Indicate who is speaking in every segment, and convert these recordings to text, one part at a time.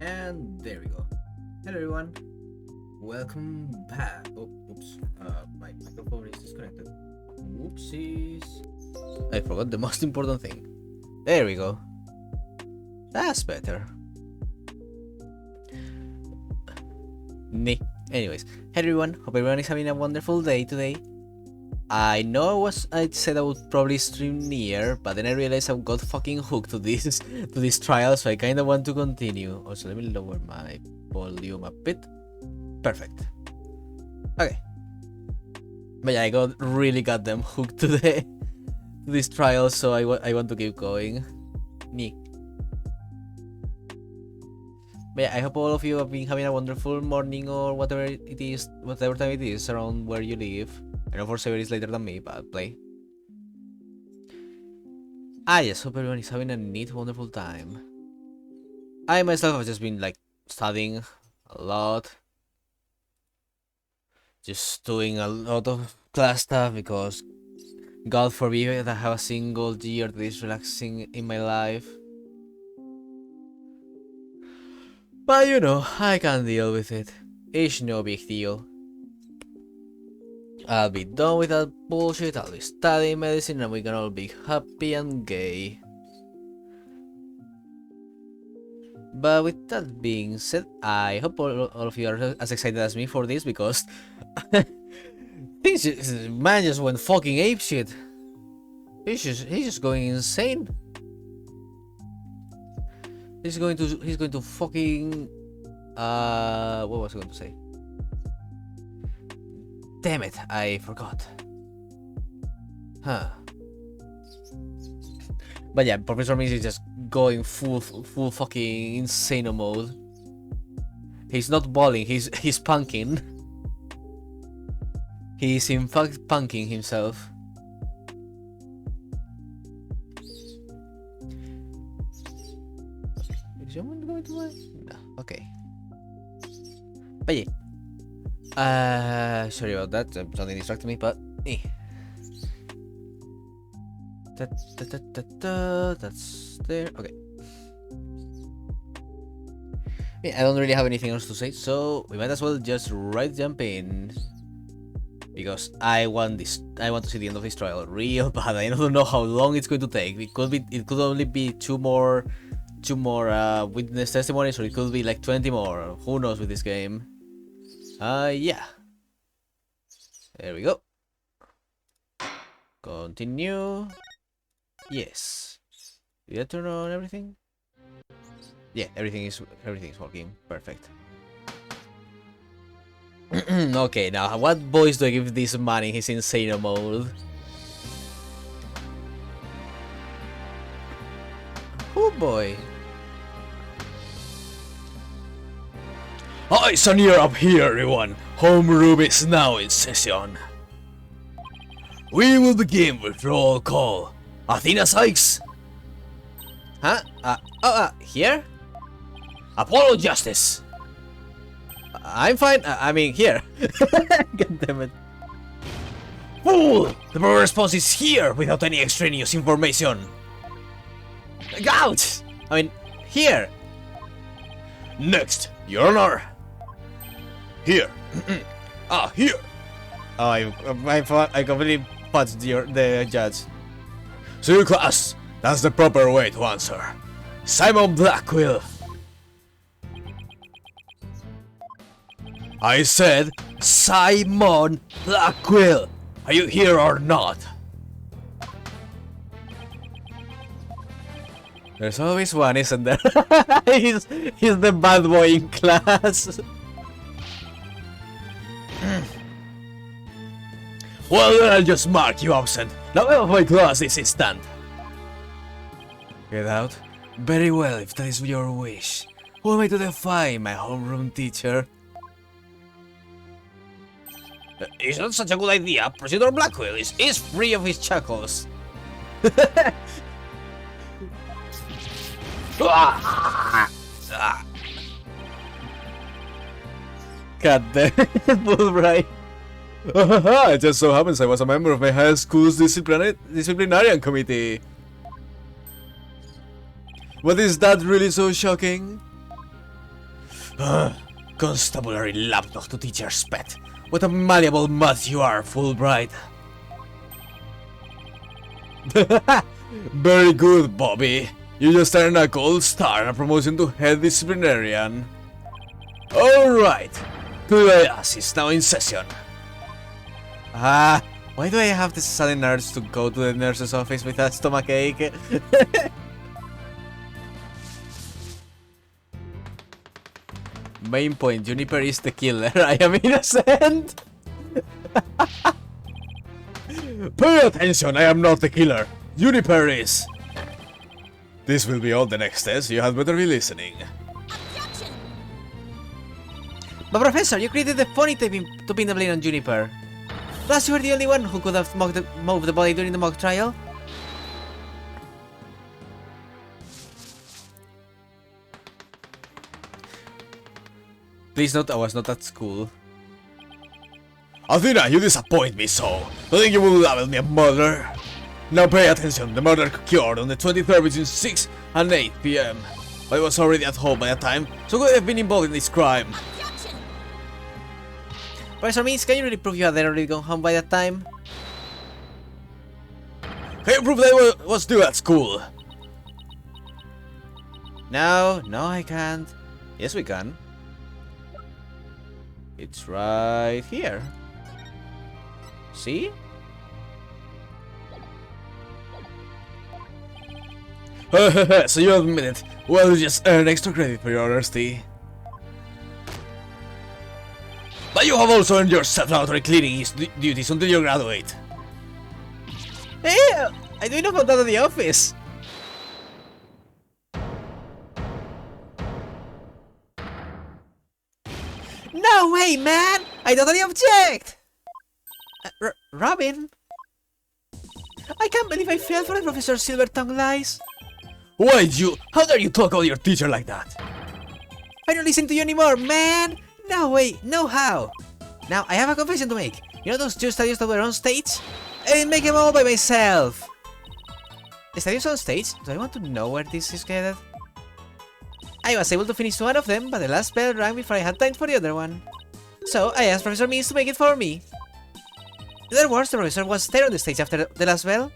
Speaker 1: And there we go. Hello everyone. Welcome back. Oh, oops. My microphone is disconnected. Whoopsies. I forgot the most important thing. There we go. That's better. Anyways, hey everyone. Hope everyone is having a wonderful day today. I know I said I would probably stream near, but then I realized I got fucking hooked to this trial, so I kinda want to continue. Also, let me lower my volume a bit. Perfect. Okay. But yeah, I got really goddamn hooked to this trial, so I want to keep going. But yeah, I hope all of you have been having a wonderful morning or whatever time it is around where you live. I know for Saber is later than me, but play. Yes, hope everyone is having a neat, wonderful time. I myself have just been like studying a lot. Just doing a lot of class stuff because God forbid I have a single year that is relaxing in my life. But you know, I can deal with it. It's no big deal. I'll be done with that bullshit, I'll be studying medicine and we can all be happy and gay. But with that being said, I hope all of you are as excited as me for this because man just went fucking apeshit. He's just going insane. He's going to fucking what was I going to say? Damn it, I forgot. Huh. But yeah, Professor Miz is just going full fucking insane mode. He's not balling, he's punking. He's in fact punking himself. Is someone going to my... No, okay. But yeah. Sorry about that, something distracted me, but that's there. Okay. I don't really have anything else to say, so we might as well just jump in. Because I want to see the end of this trial real bad. I don't know how long it's going to take. It could only be two more witness testimonies, or it could be like 20 more. Who knows with this game? Yeah. There we go. Continue. Yes. Did I turn on everything? Yeah, everything is working. Perfect. Okay, now what voice do I give this man in his insane mode? Oh boy. Eyes and ear up here, everyone. Homeroom is now in session. We will begin with roll call. Athena Sykes. Huh? Here? Apollo Justice. I'm fine. I mean, here. God damn it. Fool! The proper response is here without any extraneous information. Out! I mean, here. Next, Your Honor. Here. Here. Oh, I completely punched the judge. So, class, that's the proper way to answer. Simon Blackwell. I said Simon Blackwell. Are you here or not? There's always one, isn't there? he's the bad boy in class. Well, then I'll just mark you absent. Now out of my class this instant. Get out? Very well, if that is your wish. Who am I to defy my homeroom teacher? It's not such a good idea. Prosecutor Blackwell is free of his shackles. God damn it, Bullbright. It just so happens I was a member of my high school's disciplinarian committee. But is that really so shocking? Constabulary lapdog to teacher's pet. What a malleable mutt you are, Fulbright. Very good, Bobby. You just earned a gold star and a promotion to head disciplinarian. Alright, class is now in session. Why do I have this sudden urge to go to the nurse's office with a stomachache? Main point, Juniper is the killer. I am innocent. Pay attention, I am not the killer. Juniper is. This will be all the next test, you had better be listening.
Speaker 2: Objection!
Speaker 3: But Professor, you created the phony to pin the blame on Juniper. Plus, you were the only one who could have moved the body during the mock trial.
Speaker 1: Please note I was not at school. Athena, you disappoint me so. I think you will label me a murderer. Now pay attention, the murder occurred on the 23rd between 6 and 8 PM. I was already at home by that time, so could have been involved in this crime.
Speaker 2: Objection!
Speaker 3: Professor Means, can you really prove you had already gone home by that time?
Speaker 1: Can you prove that I was still at school?
Speaker 3: No, I can't. Yes, we can. It's right here. See?
Speaker 1: So you admit it. Well, you just earn extra credit for your honesty. But you have also earned yourself out cleaning his duties until you graduate.
Speaker 3: Hey, I do enough about that at the office. No way, man! I totally object! Robin? I can't believe I fell for the Professor Silvertongue lies.
Speaker 1: Why you? How dare you talk about your teacher like that?
Speaker 3: I don't listen to you anymore, man! No way, no how! Now, I have a confession to make. You know those two statues that were on stage? I didn't make them all by myself! The statues on stage? Do I want to know where this is headed? I was able to finish one of them, but the last bell rang before I had time for the other one. So, I asked Professor Means to make it for me. In other words, the professor was there on the stage after the last bell.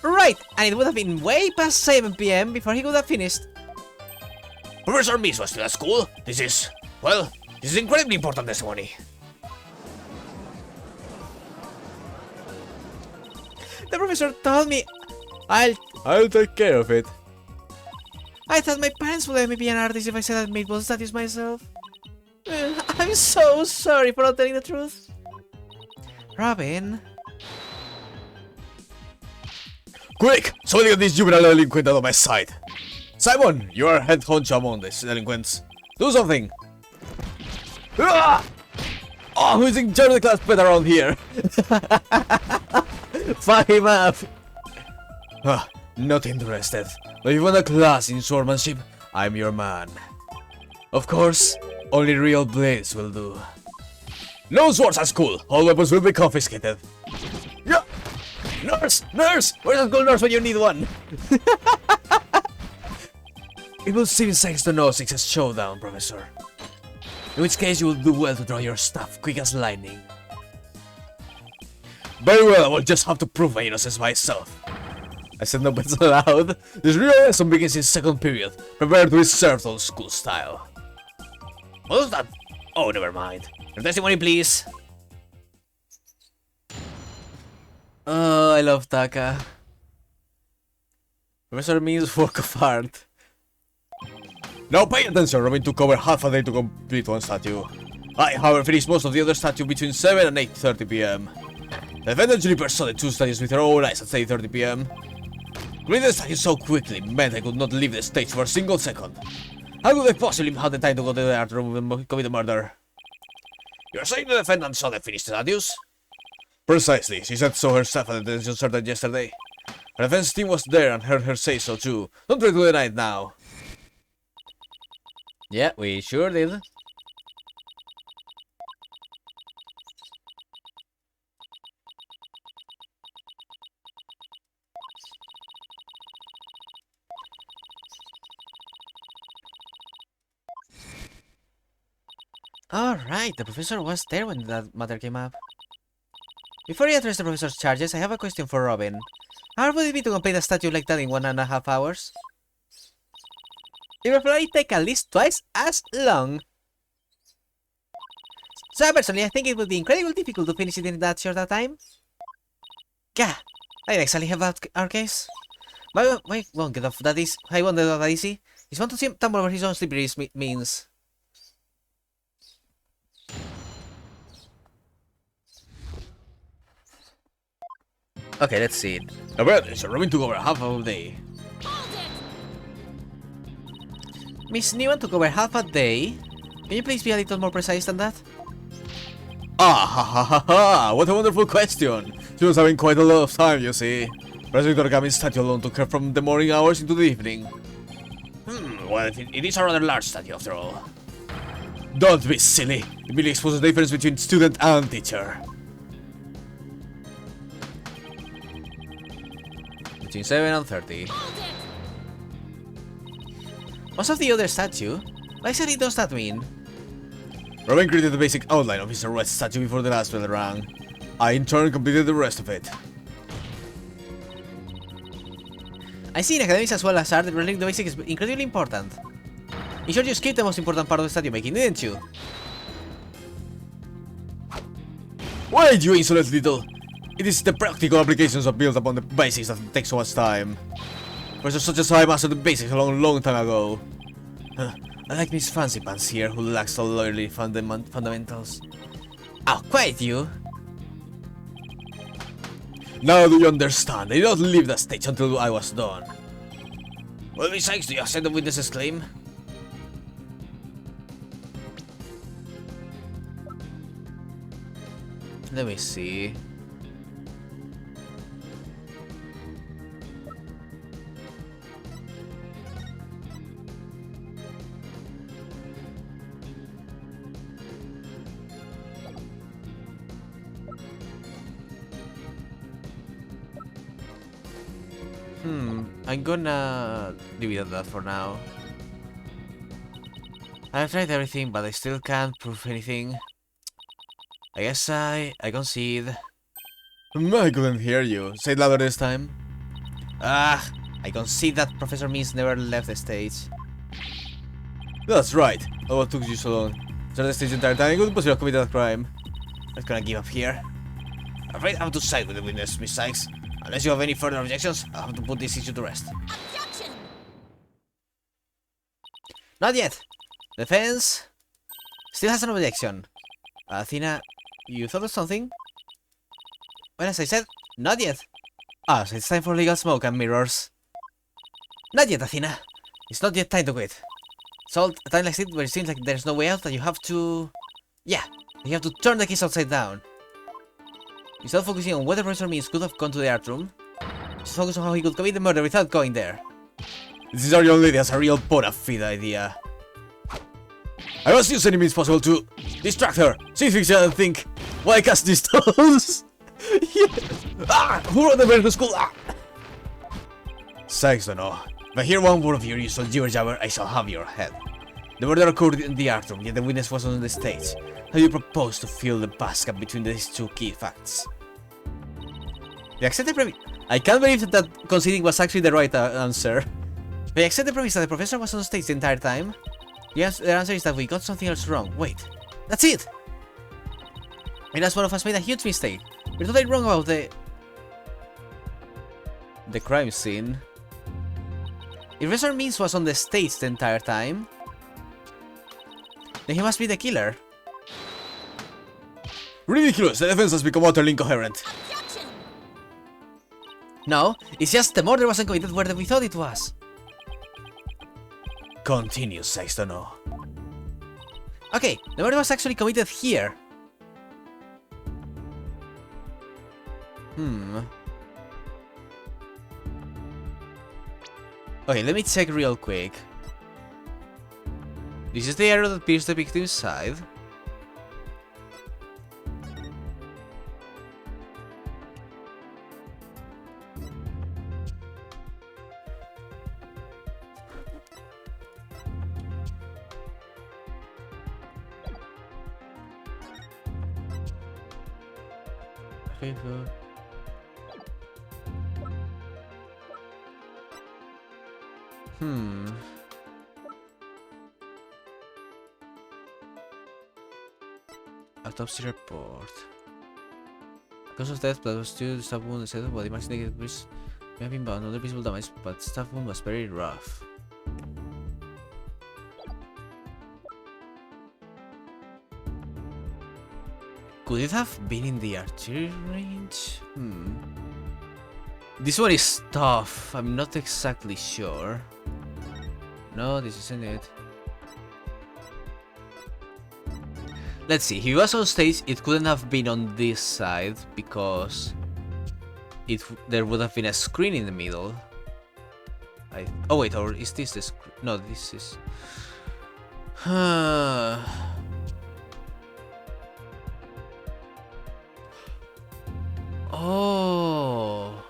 Speaker 3: Right, and it would have been way past 7 PM before he could have finished.
Speaker 1: Professor Means was still at school. This is incredibly important testimony.
Speaker 3: The professor told me
Speaker 1: I'll take care of it.
Speaker 3: I thought my parents would let me be an artist if I said I made both statues myself. I'm so sorry for not telling the truth. Robin.
Speaker 1: Quick! Somebody get this juvenile delinquent out of my sight. Simon, you are head honcho among these delinquents. Do something. Ah! Oh, who's in charge of the class pet around here? Fuck him up. Not interested. But if you want a class in swordsmanship, I'm your man. Of course, only real blades will do. No swords at school. All weapons will be confiscated. Yeah. Nurse! Nurse! Where's a school nurse when you need one? It will seem 6 to no 6's showdown, Professor. In which case you will do well to draw your stuff quick as lightning. Very well, I will just have to prove my innocence myself. I said no bets allowed. This real lesson begins in second period. Prepare to be served old school style. What was that? Oh, never mind. Your testimony, please.
Speaker 3: Oh, I love Taka. Professor Means' work of art.
Speaker 1: Now pay attention, Robin took over half a day to complete one statue. I, however, finished most of the other statue between 7 and 8:30 PM. The defendant Juniper saw the two statues with her own eyes at 8:30 PM. Completing the statue so quickly meant I could not leave the stage for a single second. How could I possibly have the time to go to the art room and commit a murder? You're saying the defendant saw the finished statues? Precisely, she said so herself at the detention center yesterday. Her defense team was there and heard her say so too. Don't try to deny it now.
Speaker 3: Yeah, we sure did. Alright, the professor was there when that matter came up. Before I address the professor's charges, I have a question for Robin. How hard would it be to complete a statue like that in 1.5 hours? It will probably take at least twice as long. So personally, I think it would be incredibly difficult to finish it in that short a time. Gah! I exactly have our case. But wait, won't get off that is. I won't get off that easy. He's want to see him tumble over his own slippery means. Okay, let's see it.
Speaker 1: Well, so Robin took over half of the day.
Speaker 3: Miss Newman took over half a day. Can you please be a little more precise than that?
Speaker 1: Ah ha ha ha ha! What a wonderful question! She was having quite a lot of time, you see. President Origami's statue alone took her from the morning hours into the evening. Well, it is a rather large statue after all. Don't be silly! It really exposes the difference between student and teacher.
Speaker 3: Between 7 and 30. Most of the other statue? What exactly does that mean?
Speaker 1: Robin created the basic outline of his red statue before the last bell rang. I in turn completed the rest of it.
Speaker 3: I see in academics as well as art that learning the basics is incredibly important. You sure you skipped the most important part of the statue making, didn't you?
Speaker 1: Wait, you insolent little! It is the practical applications of built upon the basics that take so much time. Professor such as I mastered the basics a long time ago. I like Miss Fancy Pants here, who lacks the lawyerly fundamentals.
Speaker 3: Oh, quiet you!
Speaker 1: Now do you understand? I did not leave the stage until I was done. Well, besides, do you accept the witness's claim?
Speaker 3: Let me see. I'm gonna leave it at that for now. I've tried everything, but I still can't prove anything. I guess I concede.
Speaker 1: I couldn't hear you. Say it louder this time.
Speaker 3: I concede that Professor Means never left the stage.
Speaker 1: That's right. Oh, what took you so long? Start the stage the entire time. You couldn't possibly have committed a crime.
Speaker 3: I'm not gonna give up here. I'm afraid I have to side with the witness, Miss Sykes. Unless you have any further objections, I'll have to put this issue to rest. Objection! Not yet. Defense still has an objection. Athena, you thought of something? Well, as I said, not yet. So it's time for legal smoke and mirrors. Not yet, Athena. It's not yet time to quit. It's all a time like it where it seems like there's no way out that you have to... Yeah, you have to turn the keys upside down. Instead of focusing on whether Professor Means could have gone to the art room, just focus on how he could commit the murder without going there.
Speaker 1: This is our young lady has a real bona fide idea. I must use any means possible to distract her. See things and think, why cast these stones? Who wrote the medical school? Sykes don't know. If I hear one word of your usual jibber jabber, I shall have your head. The murder occurred in the art room, yet the witness was on the stage. How do you propose to fill the vast gap between these two key facts? The accepted premise. I can't believe that conceding was actually the right answer. The accepted premise that the professor was on stage the entire time. The answer is that we got something else wrong. Wait, that's it! And as one of us made a huge mistake. We're totally wrong about the crime scene. If Professor Means was on the stage the entire time, then he must be the killer. Ridiculous! The defense has become utterly incoherent. Objection! No, it's just the murder wasn't committed where we thought it was. Continue, Sextono. Okay, the murder was actually committed here. Okay, let me check real quick. This is the arrow that pierced the victim's side.
Speaker 3: Okay, so... Autopsy report. Cause of death, blood was still the stab wound, the set of body marks negative which may have been bound, other visible damage, but stab wound was very rough. Could it have been in the artillery range? This one is tough. I'm not exactly sure. No, this isn't it. Let's see. If he was on stage, it couldn't have been on this side because there would have been a screen in the middle. Oh wait, or is this the screen? No, this is. Oh.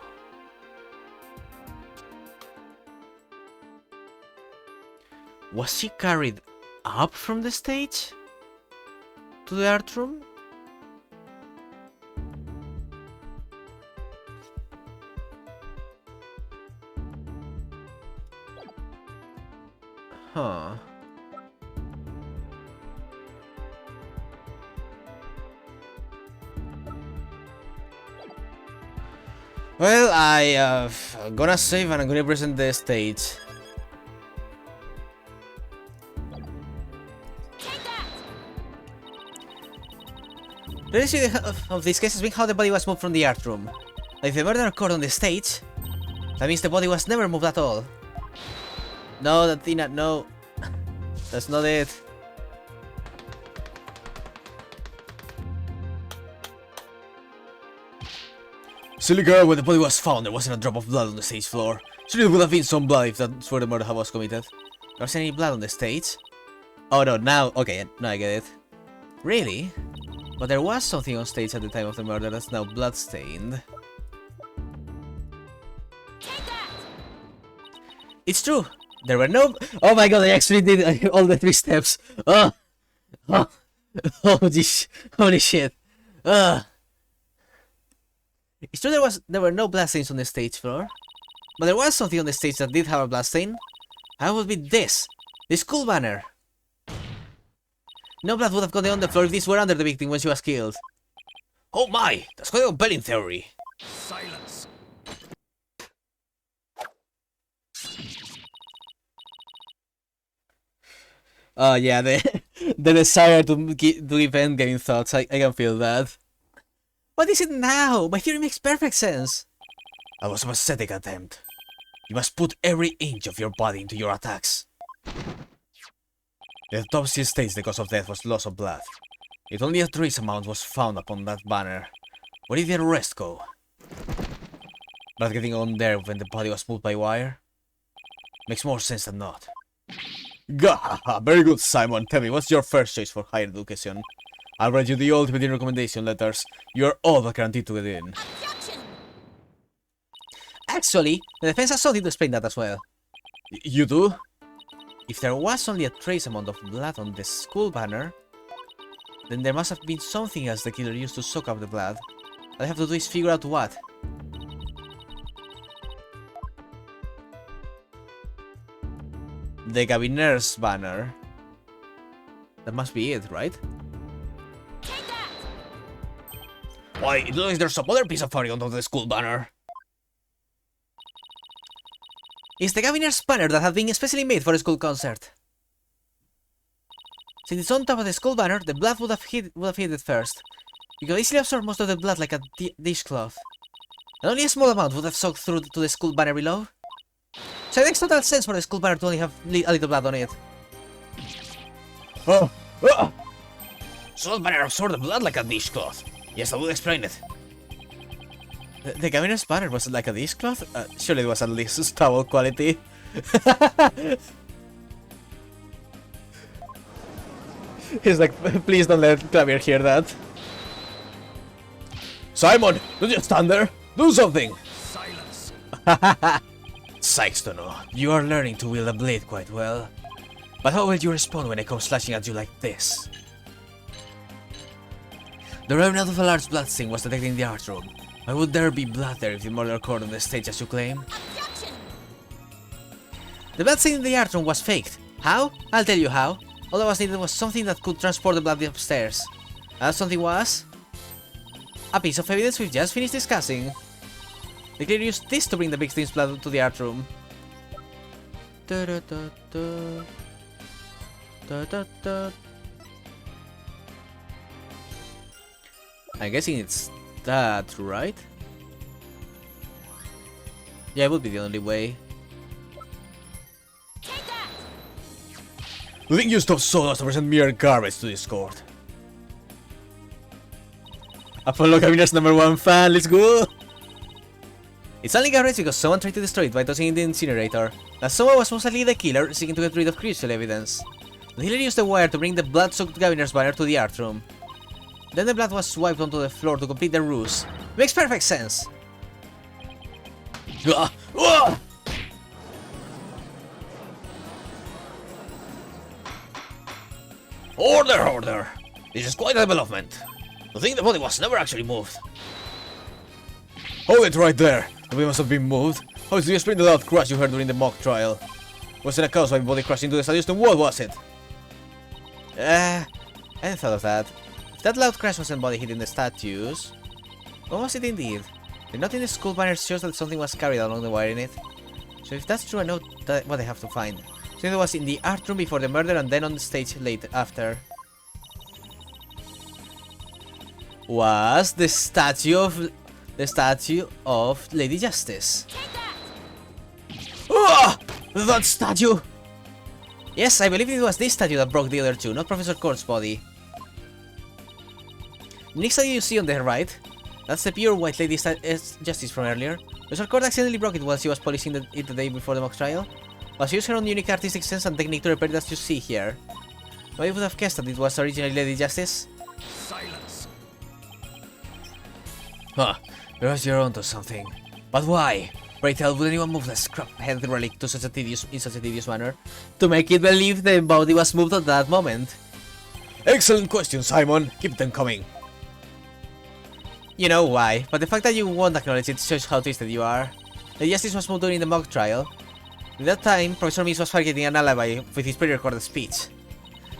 Speaker 3: Was she carried up from the stage to the art room? Huh. Well, I'm gonna save and I'm gonna present the stage. The issue of this case has been how the body was moved from the art room. Like, if the murder occurred on the stage, that means the body was never moved at all. No, Athena, no. That's not it. Silly girl, when the body was found, there wasn't a drop of blood on the stage floor. Surely there would have been some blood if that's where the murder was committed. There wasn't any blood on the stage? Oh no, now, okay, now I get it. Really? But there was something on stage at the time of the murder that's now bloodstained. It's true! There were no... Oh my god, I actually did all the 3 steps! Oh! Oh! Holy shit! It's true there were no bloodstains on the stage floor. But there was something on the stage that did have a bloodstain. How would be this? The school banner! No blood would have gone on the floor if these were under the victim when she was killed. Oh my! That's quite a compelling theory.
Speaker 1: Silence.
Speaker 3: Oh yeah, the desire to give endgame thoughts, I can feel that. What is it now? My theory makes perfect sense.
Speaker 1: That was a pathetic attempt. You must put every inch of your body into your attacks. The autopsy states the cause of death was loss of blood. Yet only a trace amount was found upon that banner. Where did the rest go? Blood getting on there when the body was moved by wire? Makes more sense than not. Gah! Very good, Simon. Tell me, what's your first choice for higher education? I'll write you the ultimate recommendation letters. You're all but guaranteed to get in.
Speaker 2: Objection!
Speaker 3: Actually, the defense has something to explain that as well.
Speaker 1: You do?
Speaker 3: If there was only a trace amount of blood on the school banner, then there must have been something else the killer used to soak up the blood. All I have to do is figure out what. The Gabiner's banner. That must be it, right?
Speaker 2: Take that!
Speaker 1: Why, it looks like there's some other piece of fabric on the school banner.
Speaker 3: It's the Gabiner's banner that had been especially made for a school concert. Since it's on top of the school banner, the blood would have hit it first. You could easily absorb most of the blood like a dishcloth. And only a small amount would have soaked through to the school banner below. So it makes total sense for the school banner to only have a little blood on it.
Speaker 1: Oh! So the banner absorbed the blood like a dishcloth. Yes, that would explain it.
Speaker 3: The Gabiner's banner was like a dishcloth? Surely it was at least towel quality. He's like, please don't let Clavier hear that.
Speaker 1: Simon, don't just stand there. Do something.
Speaker 2: Silence!
Speaker 1: Sykes-Tono, you are learning to wield a blade quite well. But how will you respond when I come slashing at you like this?
Speaker 3: The remnant of a large blood stain was detected in the art room. Why would there be blood there if the murder occurred on the stage as you claim?
Speaker 2: Objection!
Speaker 3: The blood stain in the art room was faked. How? I'll tell you how. All that was needed was something that could transport the blood upstairs. That something was... a piece of evidence we've just finished discussing. The cleaner used this to bring the victim's blood to the art room. I'm guessing it's that, right? Yeah, it would be the only way.
Speaker 2: Take that!
Speaker 1: You think you stop Solos to present mere garbage to Discord? Apollo Camina's #1 fan, let's go!
Speaker 3: It's only garbage because someone tried to destroy it by tossing it in the incinerator. That someone was most likely the killer, seeking to get rid of crucial evidence. The killer used the wire to bring the blood-soaked Governor's banner to the art room. Then the blood was wiped onto the floor to complete the ruse. Makes perfect sense!
Speaker 1: Order, order! This is quite a development. I think the body was never actually moved. Hold it right there! The body must have been moved. How is the explain the loud crash you heard during the mock trial? Wasn't a cause why the body crashed into the stadium, then what was it?
Speaker 3: I hadn't thought of that. If that loud crash wasn't body hitting the statues, what was it indeed? The note in the school banner shows that something was carried along the wire in it. So if that's true, I know what I have to find. Something was in the art room before the murder and then on the stage late after. Was the statue of Lady Justice.
Speaker 2: Take that!
Speaker 1: Ah! That statue!
Speaker 3: Yes, I believe it was this statue that broke the other two, not Professor Court's body. The next statue you see on the right, that's the pure white Lady Justice from earlier. Professor Court accidentally broke it while she was polishing it the day before the mock trial. But she used her own unique artistic sense and technique to repair it as you see here. Nobody would have guessed that it was originally Lady Justice.
Speaker 2: Silence!
Speaker 3: Huh, perhaps you're onto something. But why? Pray tell, would anyone move the scrap-headed relic in such a tedious manner? To make it believe the body was moved at that moment?
Speaker 1: Excellent question, Simon. Keep them coming.
Speaker 3: You know why, but the fact that you won't acknowledge it shows how twisted you are. The justice was moved during the mock trial. At that time, Professor Meese was targeting an alibi with his pre-recorded speech.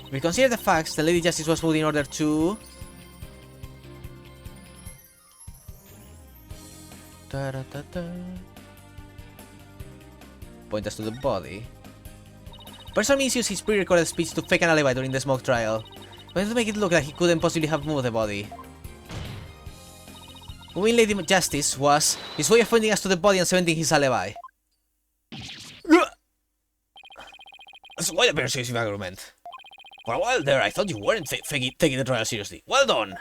Speaker 3: If we consider the facts, the Lady Justice was moved in order to... point us to the body. Professor Meese used his pre-recorded speech to fake an alibi during the smoke trial. He wanted to make it look like he couldn't possibly have moved the body. Moving Lady Justice was his way of pointing us to the body and cementing his alibi.
Speaker 1: That's quite a persuasive argument. For a while there, I thought you weren't taking the trial seriously. Well done!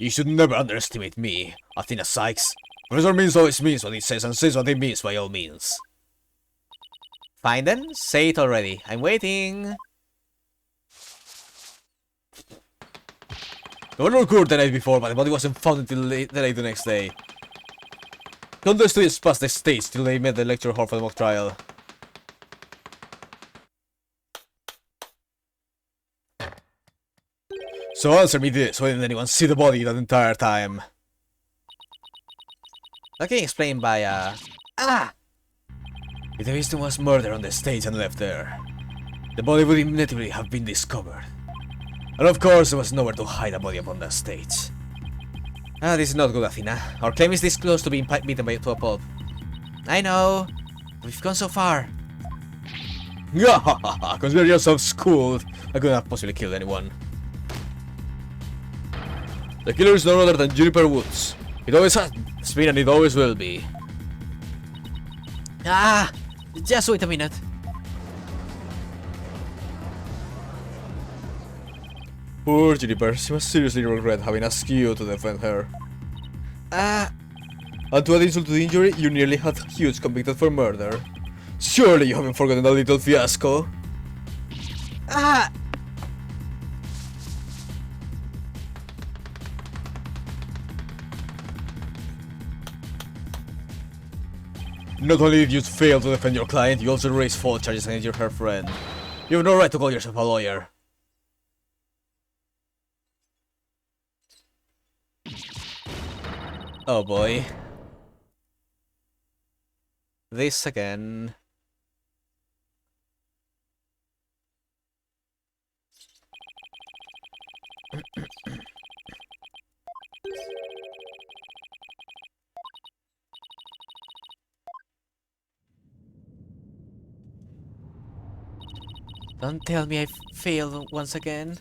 Speaker 1: You should never underestimate me, Athena Sykes. Professor Meese always means what he says and says what he means by all means.
Speaker 3: Fine then, say it already. I'm waiting.
Speaker 1: The murder occurred the night before, but the body wasn't found until late the next day. None of the students passed the stage till they met the lecture hall for the mock trial. So answer me this, why didn't anyone see the body that entire time?
Speaker 3: That can explain by
Speaker 1: If the victim was murdered on the stage and left there, the body would immediately have been discovered. And of course, there was nowhere to hide a body upon that stage.
Speaker 3: this is not good, Athena. Our claim is this close to being beaten to a pulp. I know. We've gone so far.
Speaker 1: Consider yourself schooled. I couldn't have possibly killed anyone. The killer is no other than Juniper Woods. It always has been and it always will be.
Speaker 3: Just wait a minute.
Speaker 1: Poor Juniper, she must seriously regret having asked you to defend her. And to add insult to the injury, you nearly had Hughes convicted for murder. Surely you haven't forgotten that little fiasco. Not only did you fail to defend your client, you also raised false charges against your her friend. You have no right to call yourself a lawyer. Oh boy. This again.
Speaker 3: Don't tell me I failed once again.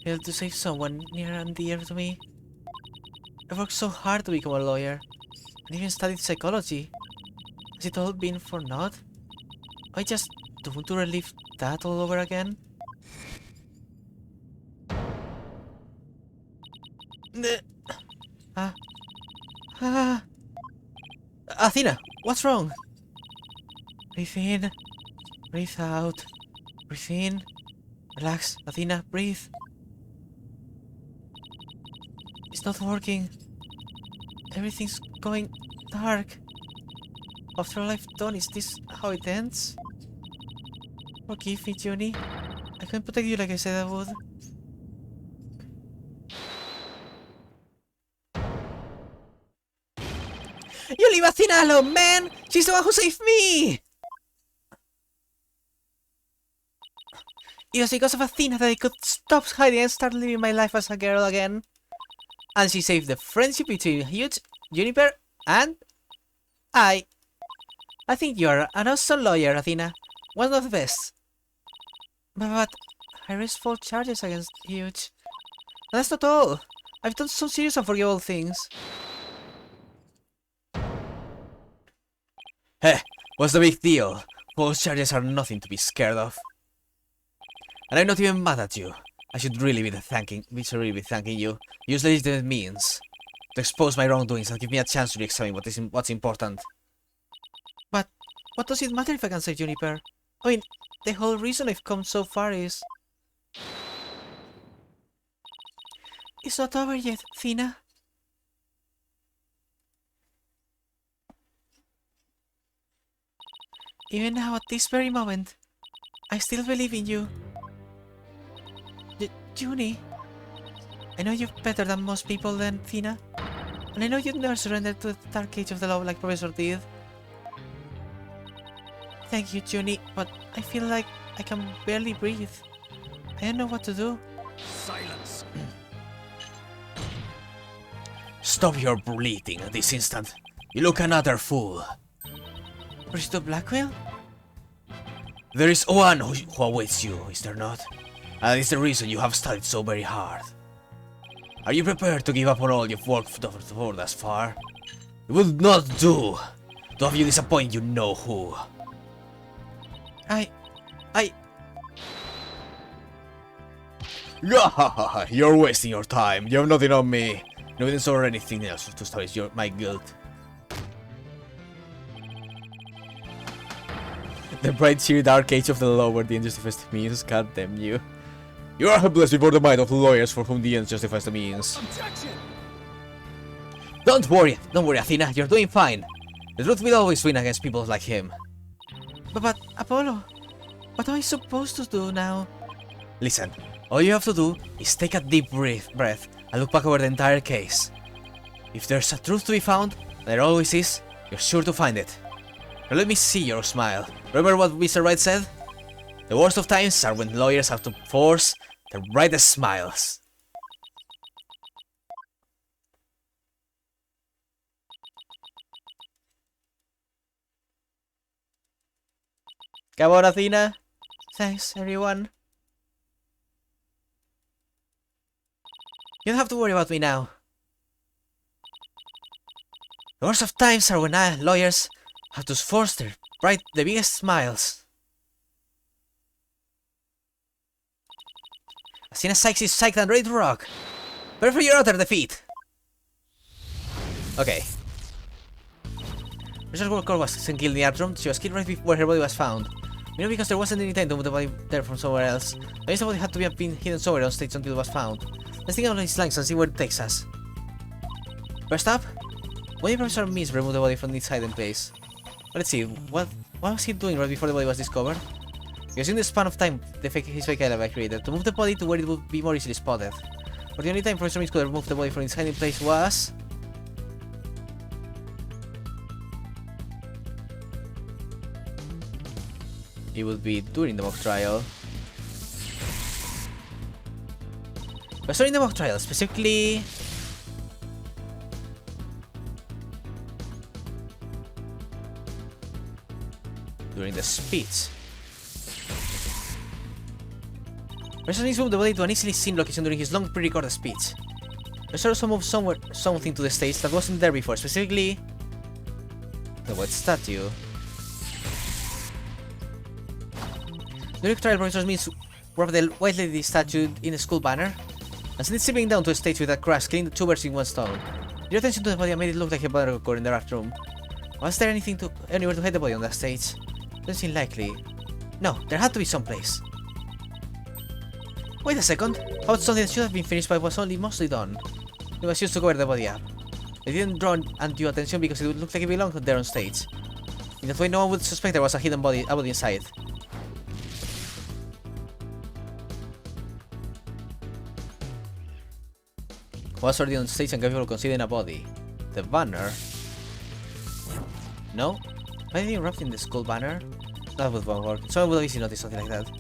Speaker 3: Failed to save someone near and dear to me. I worked so hard to become a lawyer, and even studied psychology. Has it all been for naught? I just don't want to relive that all over again. Athena, what's wrong? Breathe in, breathe out, breathe in. Relax, Athena, breathe. It's not working. Everything's going dark. After all I've done, is this how it ends? Forgive me, Junie. I couldn't protect you like I said I would. You leave Athena alone, man! She's the one who saved me! It was because of Athena that I could stop hiding and start living my life as a girl again. And she saved the friendship between Juniper and I. I think you're an awesome lawyer, Athena. One of the best. But I raised false charges against Huge. And that's not all. I've done some serious unforgivable things.
Speaker 1: Heh, what's the big deal? False charges are nothing to be scared of. And I'm not even mad at you. I should really be thanking you. Use legitimate means to expose my wrongdoings and give me a chance to re-examine what's important.
Speaker 3: But what does it matter if I can save Juniper? I mean, the whole reason I've come so far is... It's not over yet, Athena. Even now, at this very moment, I still believe in you. Junie, I know you're better than most people then, Athena. And I know you'd never surrender to the dark age of the law like Professor did. Thank you, Junie, but I feel like I can barely breathe. I don't know what to do.
Speaker 2: Silence.
Speaker 1: Stop your bleating at this instant. You look another fool.
Speaker 3: Pursue blackmail?
Speaker 1: There is one who awaits you, is there not? And it's the reason you have studied so very hard. Are you prepared to give up on all you've worked for thus far? It would not do to have you disappoint you know who. You're wasting your time. You have nothing on me. No evidence or anything else to establish my guilt. The bright cheery dark age of the law where the end justifies the means, god damn you. You are helpless before the might of the lawyers for whom the end justifies the means.
Speaker 2: Objection.
Speaker 1: Don't worry, Athena, you're doing fine. The truth will always win against people like him.
Speaker 3: But Apollo, what am I supposed to do now?
Speaker 1: Listen, all you have to do is take a deep breath and look back over the entire case. If there's a truth to be found, and there always is, you're sure to find it. Now let me see your smile. Remember what Mr. Wright said? The worst of times are when lawyers have to force their brightest smiles.
Speaker 3: Come on, Athena. Thanks, everyone. You don't have to worry about me now. The worst of times are when lawyers have to force the biggest smiles. Athena Sykes is psyched and ready to rock. Prepare for your utter defeat. Okay. Richard Walker was killed in the art room. She was killed right where her body was found. You know, because there wasn't any time to move the body there from somewhere else. Maybe the body had to be been hidden somewhere on stage until it was found. Let's think on his lines and see where it takes us. First up, when did Professor Miss remove the body from this hiding place? Let's see, what was he doing right before the body was discovered? Because in the span of time his fake alibi created, to move the body to where it would be more easily spotted. But the only time Professor Mix could remove the body from its hiding place was... it would be during the mock trial. But during the mock trial, specifically... during the speech. Professor Mix moved the body to an easily seen location during his long pre-recorded speech. Professor also moved something to the stage that wasn't there before, specifically... the white statue. During trial, Professor Mix wrapped the white lady statue in a school banner and sent it slipping down to a stage with a crash, killing the two birds in one stone. Your attention to the body made it look like a banner core in the art room. Was there anywhere to hide the body on that stage? Doesn't seem likely. No, there had to be someplace. Wait a second. How about something that should have been finished but was only mostly done? It was used to cover the body up. They didn't draw undue attention because it would look like it belonged there on stage. In that way, no one would suspect there was a hidden body inside. Was already on stage and capable of concealing a body. The banner? No? Why did he wrap in the school banner? That would work. Someone would easily notice something like that.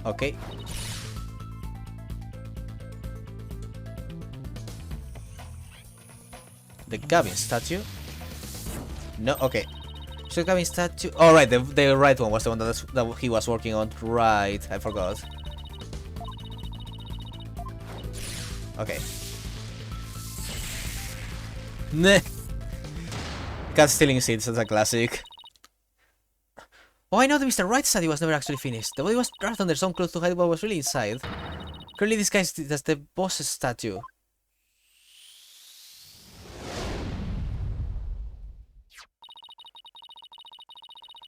Speaker 3: Okay. The Gavin statue? No, okay. So Gavin statue... oh right, the right one was the one that he was working on. Right, I forgot. Okay. Nah. Cat stealing seeds, that's a classic. Oh, I know the Mr. Right statue was never actually finished. The body was wrapped under some clothes to hide what was really inside. Currently disguised as the boss's statue.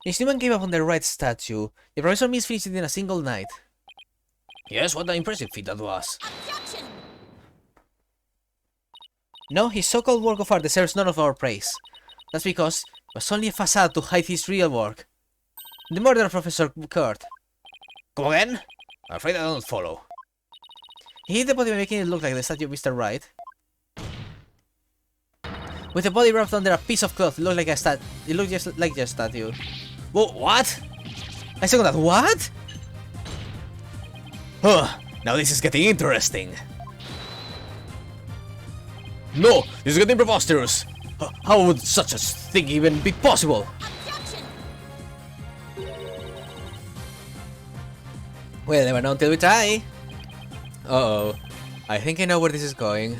Speaker 3: If Newman gave up on the right statue, the Professor Mix finished it in a single night. Yes, what an impressive feat that was.
Speaker 2: Objection!
Speaker 3: No, his so-called work of art deserves none of our praise. That's because it was only a facade to hide his real work. The murder of Professor Kurt. Come again? I'm afraid I don't follow. He hid the body by making it look like the statue of Mr. Right. With the body wrapped under a piece of cloth, it looked like it looked just like a statue. Whoa, what? I second that. What? Huh, now this is getting interesting. No, this is getting preposterous. How would such a thing even be possible?
Speaker 2: Objection!
Speaker 3: We'll never know until we try. Uh-oh. I think I know where this is going.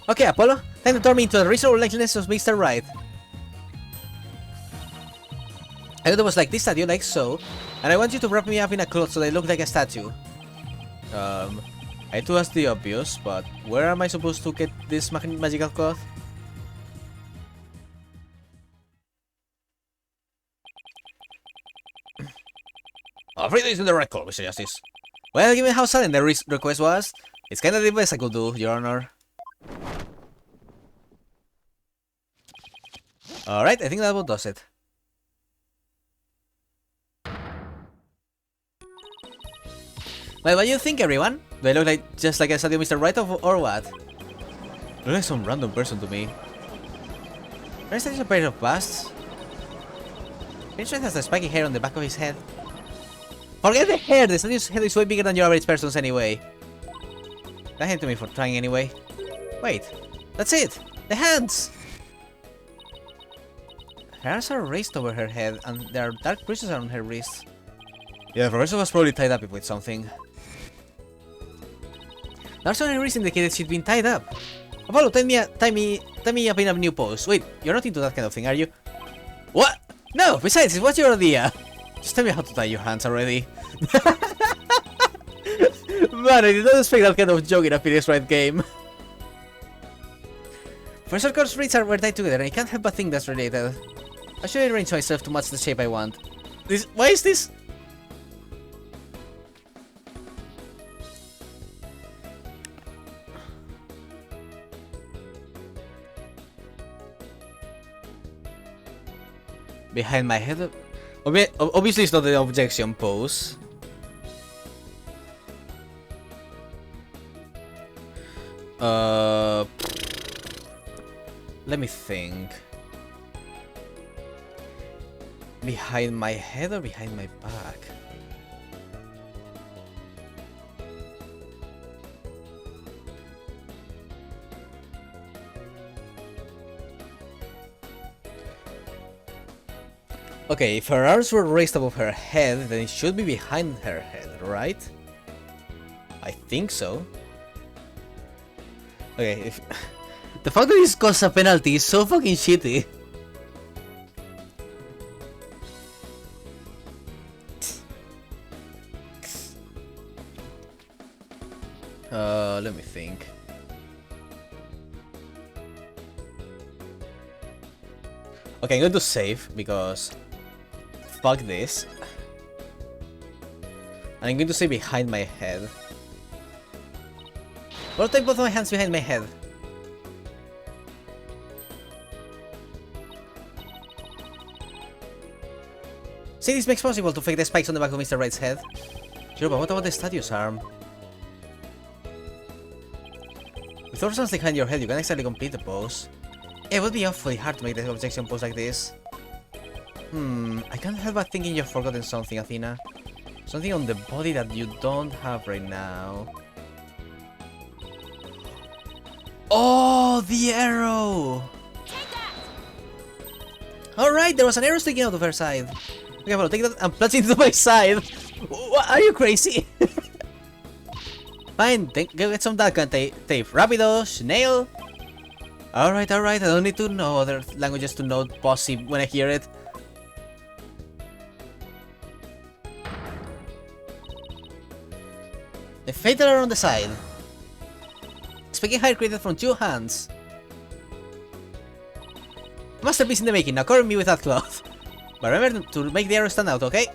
Speaker 3: Okay, Apollo. Time to turn me into a reasonable likeness of Mr. Right. I thought it was like this statue, like so. And I want you to wrap me up in a cloth so that I look like a statue. I do ask the obvious, but where am I supposed to get this magical cloth? Afraid it's in the right call, Mr. Justice. Well, given how sudden the request was, it's kinda the best I could do, Your Honor. Alright, I think that about does it. Well, what do you think, everyone? Do I look like just like a statue of Mr. Right or what? Look like some random person to me. Are these a pair of busts? Mr. has the spiky hair on the back of his head. Forget the hair! The statue's head is way bigger than your average person's anyway. That hit to me for trying anyway. Wait, that's it! The hands! Her arms are raised over her head, and there are dark bruises on her wrists. Yeah, the professor was probably tied up with something. That's on her wrist indicated she'd been tied up. Apollo, tie me up in a new pose. Wait, you're not into that kind of thing, are you? What? No, besides, what's your idea? Just tell me how to tie your hands already. Man, I did not expect that kind of joke in a PS Right game. Professor Kurt's wrists were tied together and I can't help but think that's related. I should arrange myself to match the shape I want. Why is this? Behind my head. Obviously, it's not the objection pose. Let me think. Behind my head or behind my back? Okay, if her arms were raised above her head, then it should be behind her head, right? I think so. Okay, if... the fact that this costs a penalty is so fucking shitty. Let me think. Okay, I'm going to save because fuck this. And I'm going to say behind my head. I'll take both of my hands behind my head. See, this makes possible to fake the spikes on the back of Mr. Wright's head. Sure, but what about the statue's arm? With organs behind your head, you can actually complete the pose. It would be awfully hard to make the objection pose like this. I can't help but thinking you've forgotten something, Athena. Something on the body that you don't have right now. Oh, the arrow! Alright, there was an arrow sticking out of her side. Okay, well, take that and plunge it into my side. What, are you crazy? Fine, go get some Dalcan tape. Rapido, snail. Alright, I don't need to know other languages to know Posse when I hear it. A fatal arrow on the side. Speaking high created from 2 hands. Masterpiece in the making, now cover me with that cloth. But remember to make the arrow stand out, okay?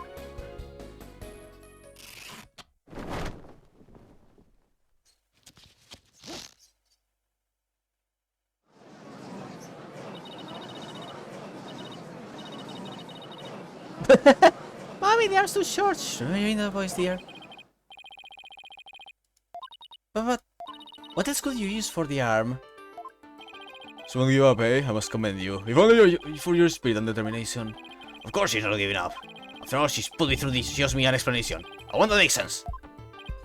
Speaker 3: Mommy, the arm's too short. Sure, you know the voice, dear. But what else could you use for the arm?
Speaker 1: So won't give up, eh? I must commend you. If only for your spirit and determination.
Speaker 2: Of course she's not giving up. After all, she's put me through this. She owes me an explanation. I want that makes sense.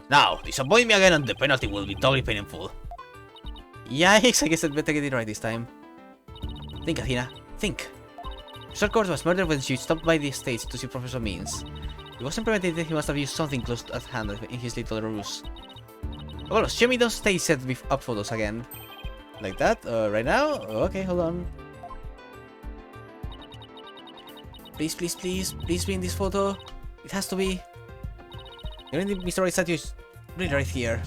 Speaker 2: Now, disappoint me again and the penalty will be doubly painful.
Speaker 3: Yikes, I guess I'd better get it right this time. Think, Athena. Think. Mr. Court was murdered when she stopped by the estates to see Professor Means. It wasn't premeditated, he must have used something close at hand in his little ruse. Oh, show me those stage set up photos again. Like that? Right now? Okay, hold on. Please be in this photo. It has to be. Even the Mr. Right statue is really right here.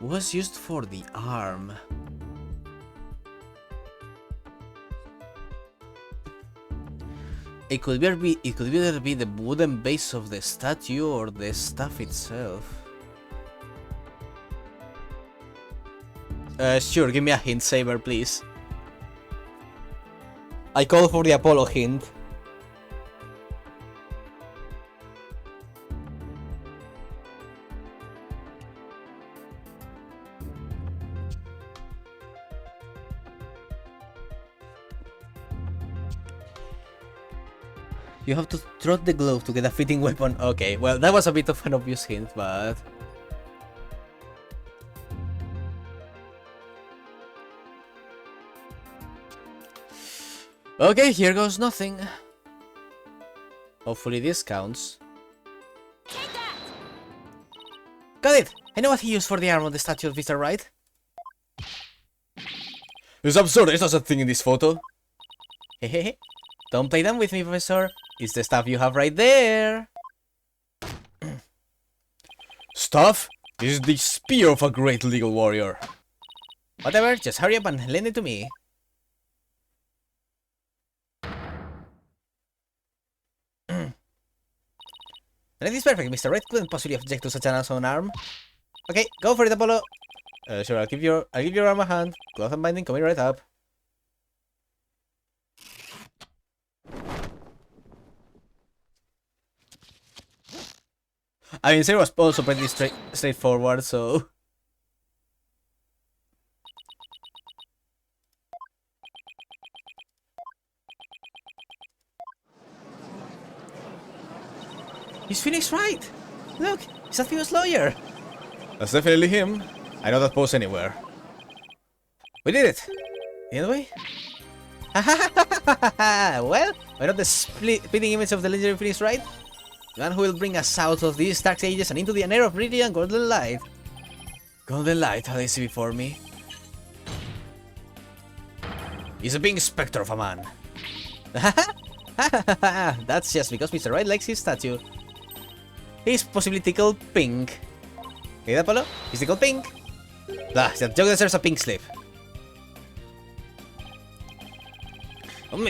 Speaker 3: Was used for the arm. It could either be the wooden base of the statue or the staff itself. Sure, give me a hint, Saber, please. I call for the Apollo hint. You have to trot the glove to get a fitting weapon. Okay, well, that was a bit of an obvious hint, but... Okay, here goes nothing. Hopefully this counts. Got it! I know what he used for the arm on the statue of Mr. Wright.
Speaker 1: It's absurd, there's no such thing in this photo.
Speaker 3: Hehehe. Don't play them with me, Professor. It's the stuff you have right there.
Speaker 1: Stuff? This is the spear of a great legal warrior.
Speaker 3: Whatever, just hurry up and lend it to me. That is perfect. Mr. Red couldn't possibly object to such an awesome arm. Okay, go for it, Apollo. Sure, I'll give your arm a hand. Glove and binding coming right up. I mean, Zero was also pretty straightforward, so... He's Phoenix Wright! Look, he's that famous lawyer!
Speaker 1: That's definitely him. I know that pose anywhere.
Speaker 3: We did it! Didn't we? Well, why not the spitting image of the legendary Phoenix Wright? The one who will bring us out of these dark ages and into the era of brilliant golden light. Golden light, how they see before me. He's a pink spectre of a man. That's just because Mr. Wright likes his statue. He's possibly tickled pink. Okay, Apollo? He's tickled pink. That joke deserves a pink slip.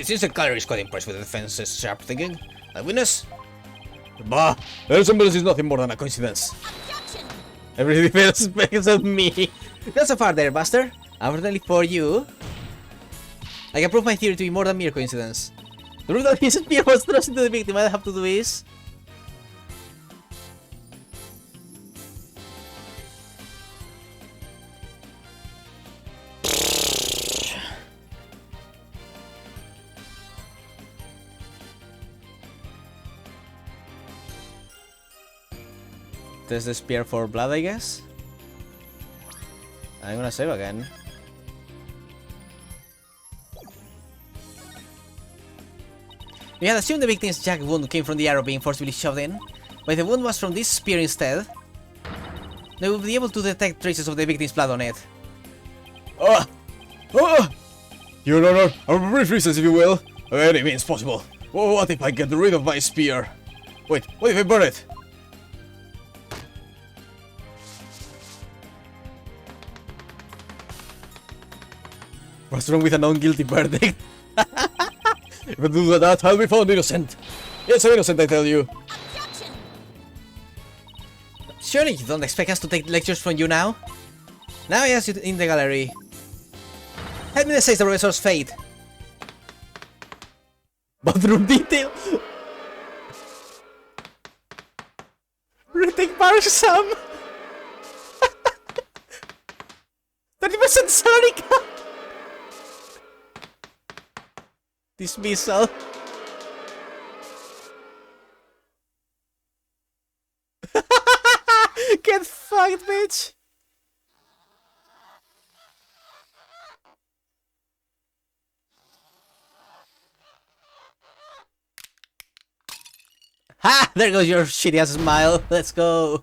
Speaker 2: Since the gallery is quite impressed with the defense's sharp thinking, I witness.
Speaker 1: Bah! The resemblance is nothing more than a coincidence. Every defense speaks of me.
Speaker 3: Not so far there, Buster. Unfortunately for you, I can prove my theory to be more than mere coincidence. The proof that his spear was thrust into the victim, all I have to do is... Test the spear for blood, I guess. I'm gonna save again. We had assumed the victim's jagged wound came from the arrow being forcibly shoved in, but if the wound was from this spear instead, they would be able to detect traces of the victim's blood on it.
Speaker 1: Ah! Ah! Your Honor, a brief recess if you will. Any means possible. What if I get rid of my spear? Wait, what if I burn it? What's wrong with a non-guilty verdict? If I do that, I'll be found innocent. Yes, I'm innocent, I tell you.
Speaker 3: Surely you don't expect us to take lectures from you now? Now I ask you in the gallery. Help me assess the professor's fate.
Speaker 1: Bathroom detail?
Speaker 3: Retake Barsam! 30% Sonica! Dismissal. Get fucked, bitch! Ha! There goes your shitty ass smile. Let's go.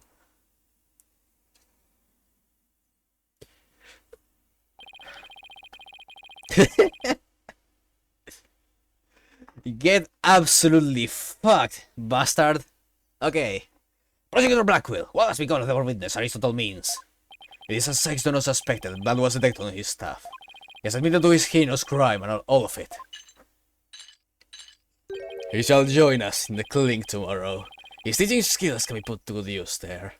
Speaker 3: Get absolutely fucked, bastard. Okay.
Speaker 2: Prosecutor Blackwell, what has become of our witness, Aristotle means?
Speaker 1: It is as Sexton suspected, blood was detected on his staff. He has admitted to his heinous crime and all of it. He shall join us in the clink tomorrow. His teaching skills can be put to good use there.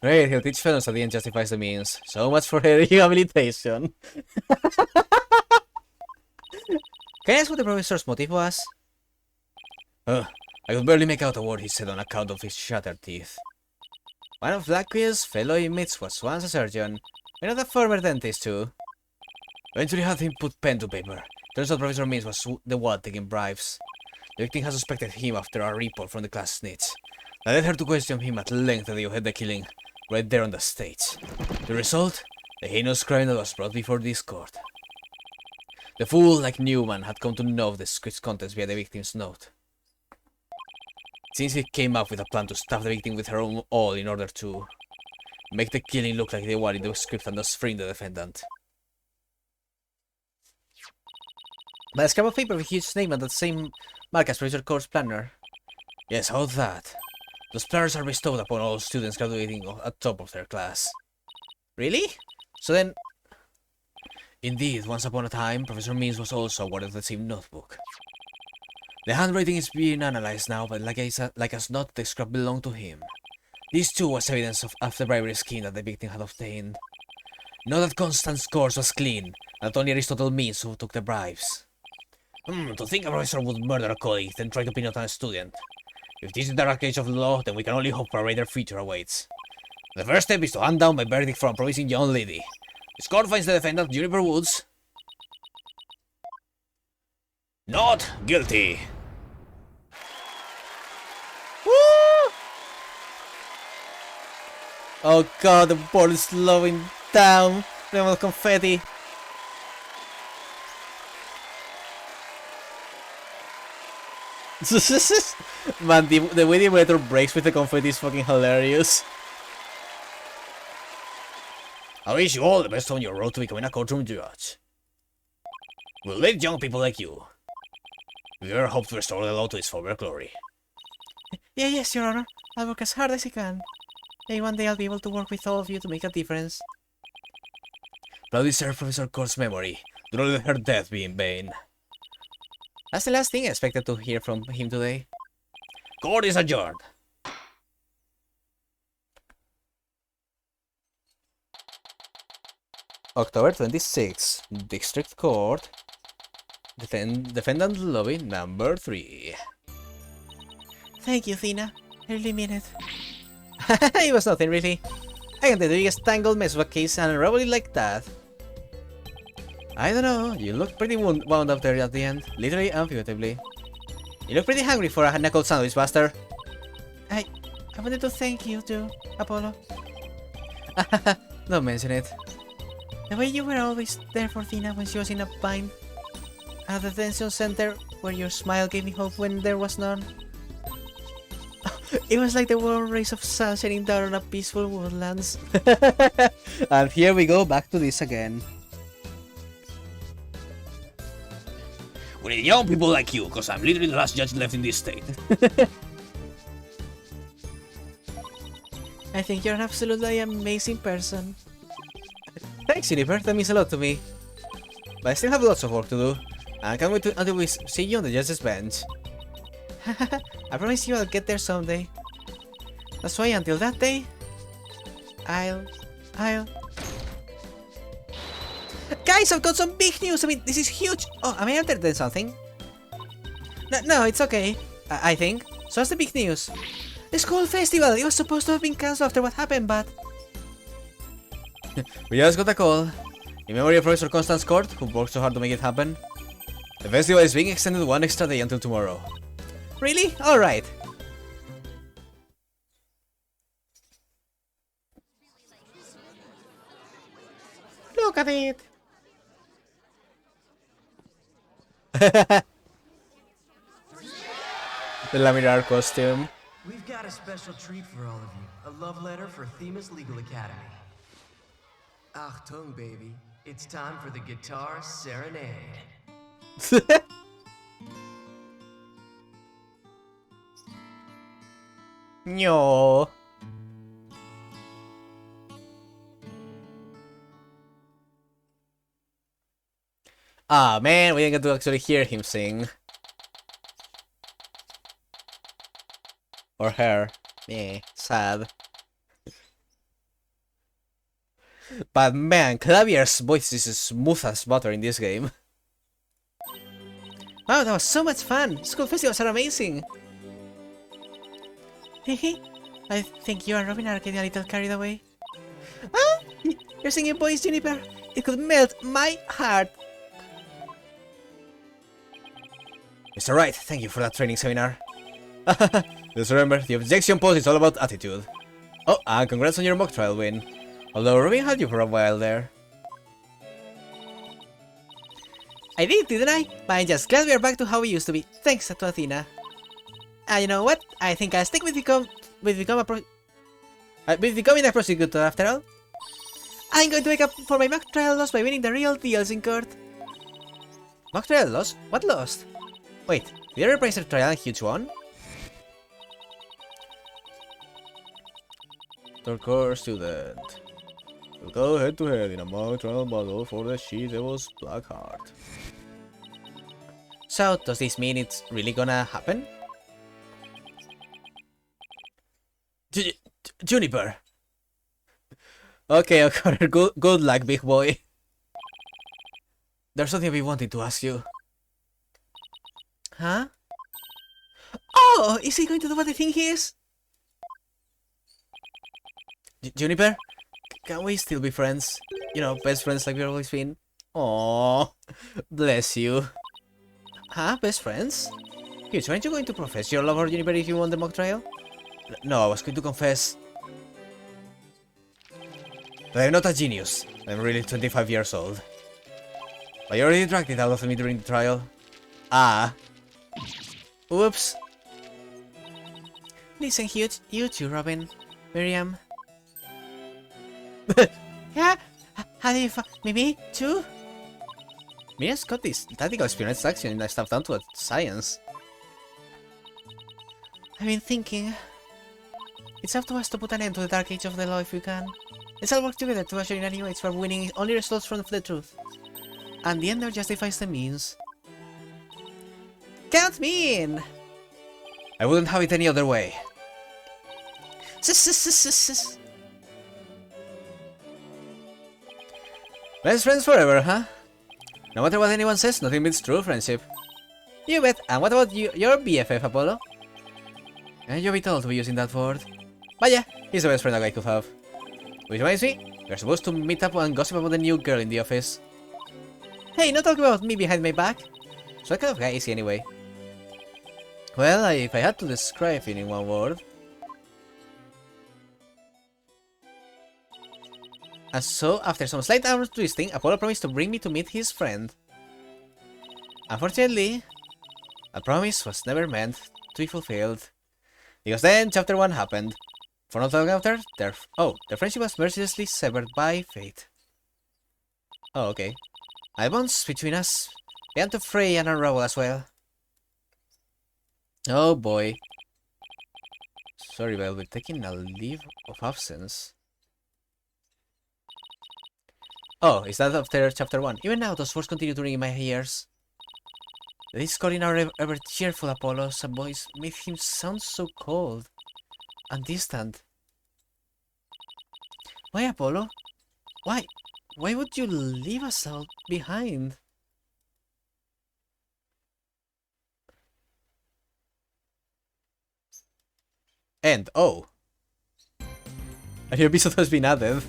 Speaker 1: Great, he'll teach felons that the end justifies the means. So much for rehabilitation.
Speaker 3: Can I ask what the professor's motive was?
Speaker 1: I could barely make out a word he said on account of his shattered teeth.
Speaker 3: One of Blackwell's fellow inmates was once a surgeon, and not a former dentist too.
Speaker 1: Eventually had him put pen to paper. Turns out Professor Means was the one taking bribes. The victim has suspected him after a report from the class snitch. I led her to question him at length the day of the killing, right there on the stage. The result? The heinous crime that was brought before this court. The fool, like Newman, had come to know of the script's contents via the victim's note. It seems he came up with a plan to stab the victim with her own all in order to make the killing look like the one in the script and thus freeing the defendant.
Speaker 3: By a scrap of paper with a huge name and the same mark as Professor Court's planner.
Speaker 1: Yes, how that? Those planners are bestowed upon all students graduating at top of their class.
Speaker 3: Really? So then... Indeed, once upon a time, Professor Means was also awarded the same notebook. The handwriting is being analyzed now, but like as not, the scrap belonged to him. This too was evidence of the bribery scheme that the victim had obtained. Note that Constance's course was clean, and only Aristotle Means who took the bribes.
Speaker 2: To think a professor would murder a colleague, then try to pin out a student. If this is the dark age of the law, then we can only hope for a brighter future awaits. The first step is to hand down my verdict for a promising young lady. This court finds the defendant, Juniper Woods, not guilty.
Speaker 3: Woo! Oh god, the board is slowing down. Little confetti. Man, the way the emulator breaks with the confetti is fucking hilarious.
Speaker 2: I wish you all the best on your road to becoming a courtroom judge. We'll let young people like you. We ever hope to restore the law to its former glory.
Speaker 3: Yes, Your Honor. I'll work as hard as I can. Maybe one day I'll be able to work with all of you to make a difference.
Speaker 1: Bloody serve Professor Court's memory. Do not let her death be in vain.
Speaker 3: That's the last thing I expected to hear from him today.
Speaker 2: Court is adjourned.
Speaker 3: October 26, District Court. Defendant Lobby number 3. Thank you, Thina. I really mean it. It was nothing, really. I can do the biggest tangled mess of a case and a robbery like that. I don't know, you look pretty wound up there at the end, literally and figuratively. You look pretty hungry for a knuckle sandwich, Buster. I wanted to thank you too, Apollo. Don't mention it. The way you were always there for Tina when she was in a bind. At the detention center, where your smile gave me hope when there was none. It was like the warm rays of sun shining down on a peaceful woodlands. And here we go back to this again.
Speaker 2: We need young people like you, cause I'm literally the last judge left in this state.
Speaker 3: I think you're an absolutely amazing person. Thanks, Juniper, that means a lot to me. But I still have lots of work to do. I can't wait until we see you on the judge's bench. I promise you I'll get there someday. That's why until that day, I'll... Guys, I've got some big news! I mean, this is huge! Oh, am I entertain something? No, it's okay. I think. So what's the big news? The school festival! It was supposed to have been cancelled after what happened, but... We just got a call. In memory of Professor Constance Court, who worked so hard to make it happen. The festival is being extended one extra day until tomorrow. Really? Alright. Look at it! The laminar costume.
Speaker 4: We've got a special treat for all of you. A love letter for Themis Legal Academy. Achtung, baby. It's time for the guitar serenade.
Speaker 3: No. Ah, man, we didn't get to actually hear him sing. Or her. Yeah, sad. But man, Clavier's voice is as smooth as butter in this game. Wow, that was so much fun! School festivals are amazing! Hehe, I think you and Robin are getting a little carried away. Ah! Your singing voice, Juniper! It could melt my heart! Mr. Wright, thank you for that training seminar. Just remember, the objection post is all about attitude. Oh, and congrats on your mock trial win. Although Robin had you for a while there. I did, didn't I? But I'm just glad we are back to how we used to be, thanks to Athena. You know what? I think I'll stick with becoming a prosecutor after all. I'm going to make up for my mock trial loss by winning the real deals in court. Mock trial loss? What lost? Wait, did I reprise the trial and huge one? Third core student.
Speaker 1: We'll go head to head in a mock trial battle for the She-Devil's Black Heart.
Speaker 3: So, does this mean it's really gonna happen? Juniper! Okay, O'Connor, good luck, big boy. There's something I've been wanting to ask you. Huh? Oh, is he going to do what I think he is? Juniper? Can we still be friends? You know, best friends like we've always been? Aww, bless you. Huh? Best friends? Huge, aren't you going to profess your love for Juniper if you won the mock trial? No, I was going to confess that I'm not a genius. I'm really 25 years old. But you already dragged it out of me during the trial. Ah. Oops. Listen, Huge, you too, Robin. Miriam. Yeah? How do you me too? Miriam's got this tactical experience action and stuff down to a science. I've been thinking. It's up to us to put an end to the dark age of the law if we can. Let's all work together to assure United Ways for winning only results from the truth. And the end justifies the means. Count me in! I wouldn't have it any other way. Best friends forever, huh? No matter what anyone says, nothing beats true friendship. You bet. And what about you, your BFF, Apollo? And you'll be told to be using that word. But yeah, he's the best friend a guy could have. Which reminds me, we're supposed to meet up and gossip about the new girl in the office. Hey, not talk about me behind my back. So what kind of guy is he anyway? Well, if I had to describe him in one word... And so, after some slight arm twisting, Apollo promised to bring me to meet his friend. Unfortunately, a promise was never meant to be fulfilled. Because then, chapter 1 happened. For not long after, their friendship was mercilessly severed by fate. Oh, okay. The bonds between us began to fray and unravel as well. Oh boy. Sorry, but we're taking a leave of absence. Oh, is that after chapter 1? Even now, those words continue to ring in my ears. The discording our ever cheerful Apollo's voice made him sound so cold and distant. Why, Apollo? Why? Why would you leave us all behind? End. Oh. A new episode has been added.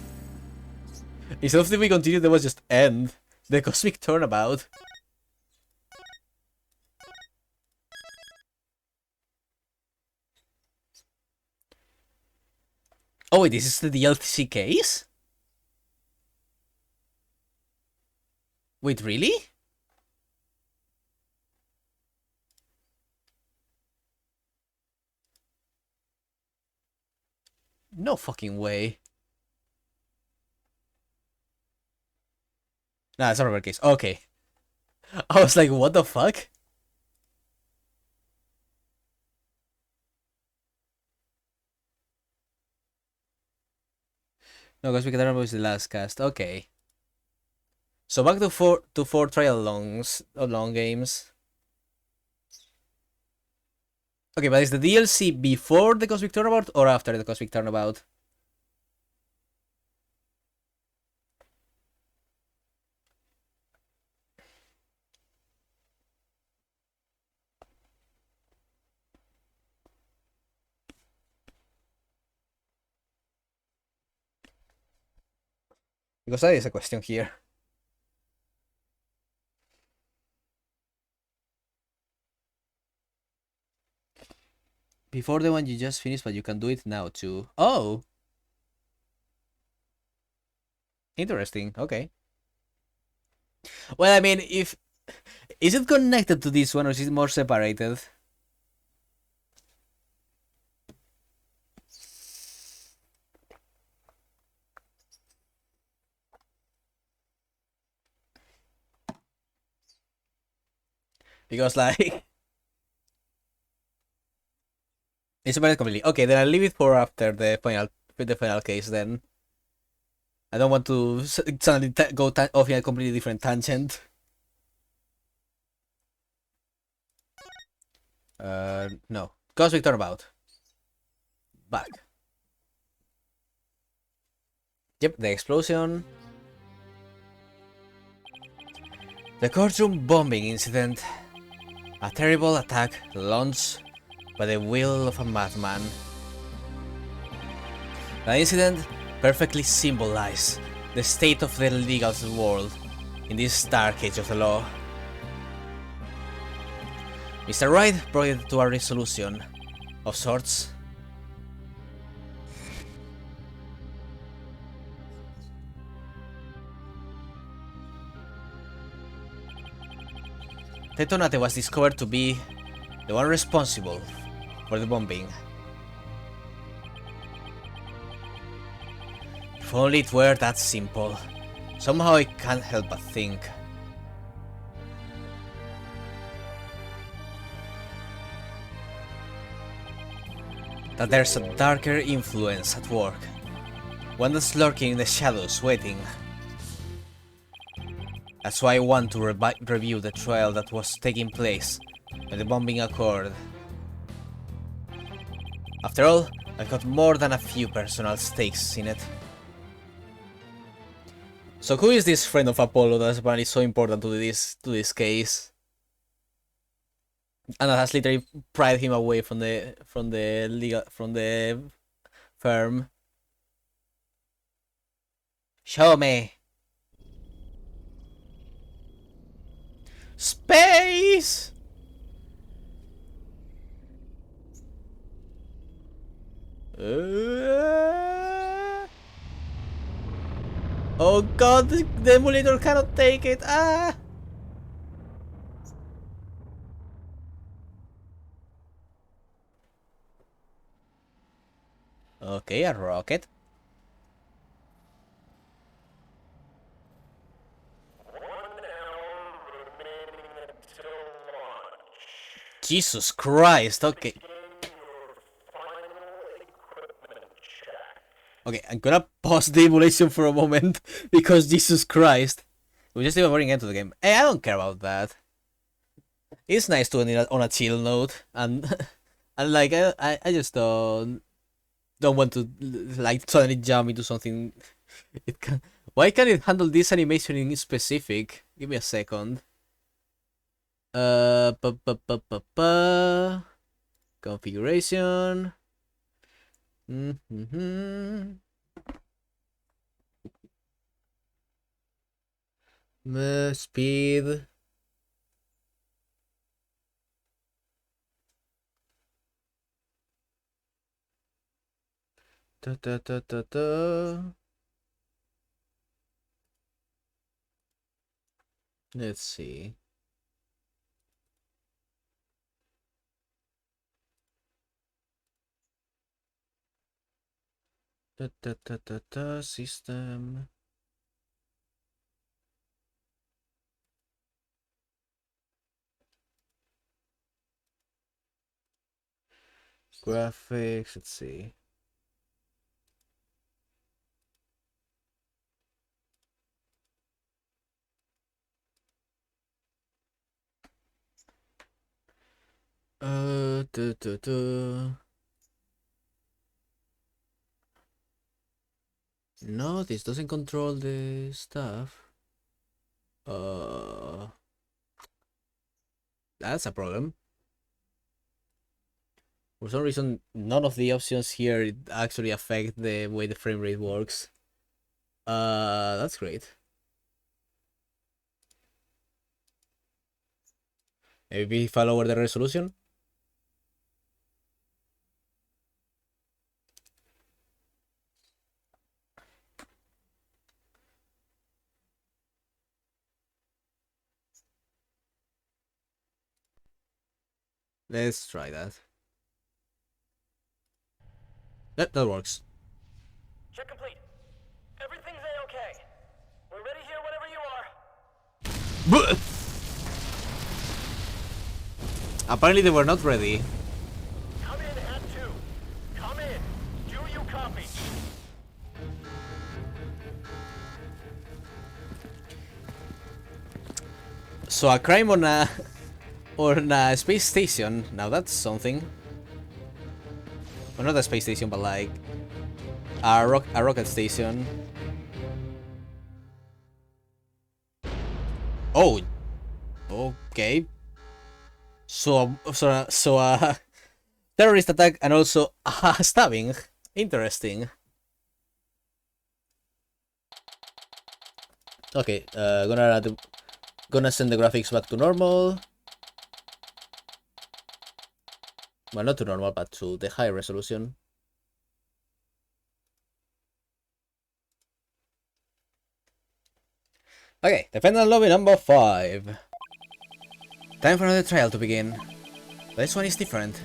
Speaker 3: Instead of the we continue, there was just end. The cosmic turnabout. Oh wait, this is the DLC case? Wait, really? No fucking way. Nah, it's not a rare case. Okay. I was like, what the fuck? No, because Wicked was the last cast. Okay. So back to four trial long games. Okay, but is the DLC before the Cosmic Turnabout or after the Cosmic Turnabout? Because that is a question here. Before the one you just finished, but you can do it now too. Oh! Interesting, okay. Well, I mean, if... Is it connected to this one or is it more separated? Because, like... It's separated completely. Okay, then I'll leave it for after the final case then. I don't want to suddenly go off in a completely different tangent. No. Cosmic Turnabout. Back. Yep, the explosion. The courtroom bombing incident. A terrible attack launched by the will of a madman. The incident perfectly symbolized the state of the legal world in this dark age of the law. Mr. Wright brought it to a resolution of sorts. Tetonate was discovered to be the one responsible for the bombing. If only it were that simple. Somehow I can't help but think. That there's a darker influence at work. One that's lurking in the shadows waiting. That's why I want to review the trial that was taking place when the bombing occurred. After all, I've got more than a few personal stakes in it. So who is this friend of Apollo that's apparently so important to this case? And that has literally pried him away from the firm. Show me. Space! Oh god, the emulator cannot take it. Ah! Okay, a rocket. Jesus Christ, okay. Okay, I'm gonna pause the emulation for a moment because Jesus Christ. We just even running into the game. Hey, I don't care about that. It's nice to end it on a chill note, and and like I just don't want to like suddenly jump into something. It can. Why can't it handle this animation in specific? Give me a second. Configuration. Speed. Let's see. System. Graphics, let's see. No, this doesn't control the stuff. That's a problem. For some reason, none of the options here actually affect the way the frame rate works. That's great. Maybe if I lower the resolution. Let's try that. Yep, that works.
Speaker 5: Check complete. Everything's A-okay. We're ready here whenever you are.
Speaker 3: Apparently they were not ready.
Speaker 5: Come in at 2. Come in. Do you copy?
Speaker 3: So a crime on a space station. Now that's something. Well, not a space station, but like a rocket station. Oh, okay. So terrorist attack and also stabbing. Interesting. Okay, gonna send the graphics back to normal. Well, not to normal, but to the high resolution. Okay, defendant lobby number 5. Time for another trial to begin. This one is different.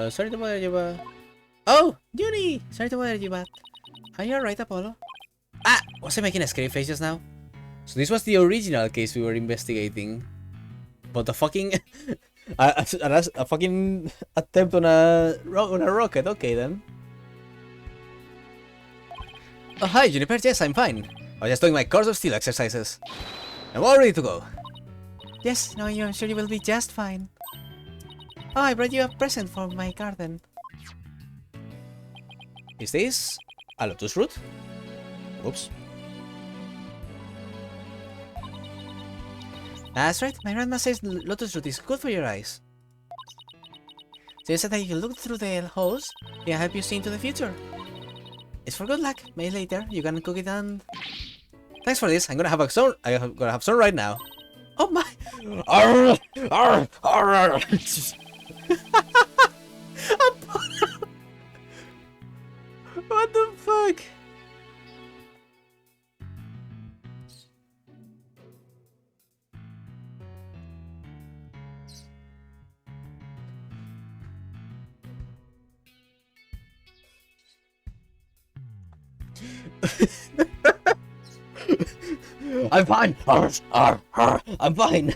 Speaker 3: Sorry to bother you, but... Oh! Junie! Sorry to bother you, but... Are you alright, Apollo? Ah! Was I making a scary face just now? So this was the original case we were investigating. But a fucking... a fucking attempt on a rocket. Okay, then. Oh, hi, Juniper. Yes, I'm fine. I was just doing my course of steel exercises. I'm all ready to go. Yes, no, I'm sure you will be just fine. Oh, I brought you a present for my garden. Is this a lotus root? Oops. That's right, my grandma says lotus root is good for your eyes. She said that if you look through the holes, it can help you see into the future. It's for good luck. Maybe later you can cook it and... Thanks for this. I'm gonna have some right now. Oh my! Arr, arr, arr. What the fuck? I'm fine. I'm fine.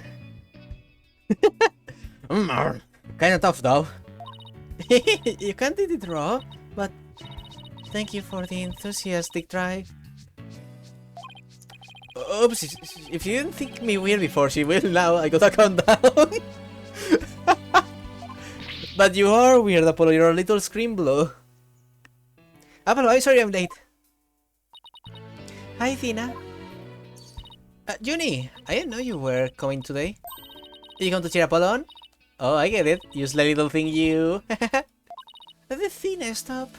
Speaker 3: Kinda tough though. You can't eat it raw, but thank you for the enthusiastic try. Oops, if you didn't think me weird before, she will now. I gotta calm down. But you are weird, Apollo. You're a little scream blow. Apollo, I'm sorry I'm late. Hi, Tina. Junie, I didn't know you were coming today. Did you come to cheer Apollo on? Oh, I get it. You sly little thing, you. The Tina, stop.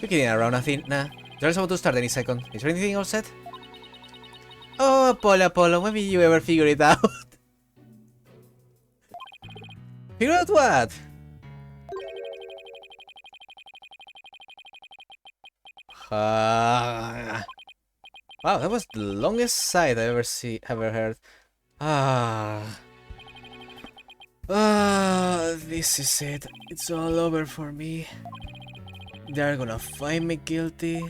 Speaker 3: You're kidding around, Athena. There's about to start any second. Is there anything all set? Oh, Apollo, when will you ever figure it out? Figure out what? Wow, that was the longest sigh I ever heard. This is it. It's all over for me. They're gonna find me guilty.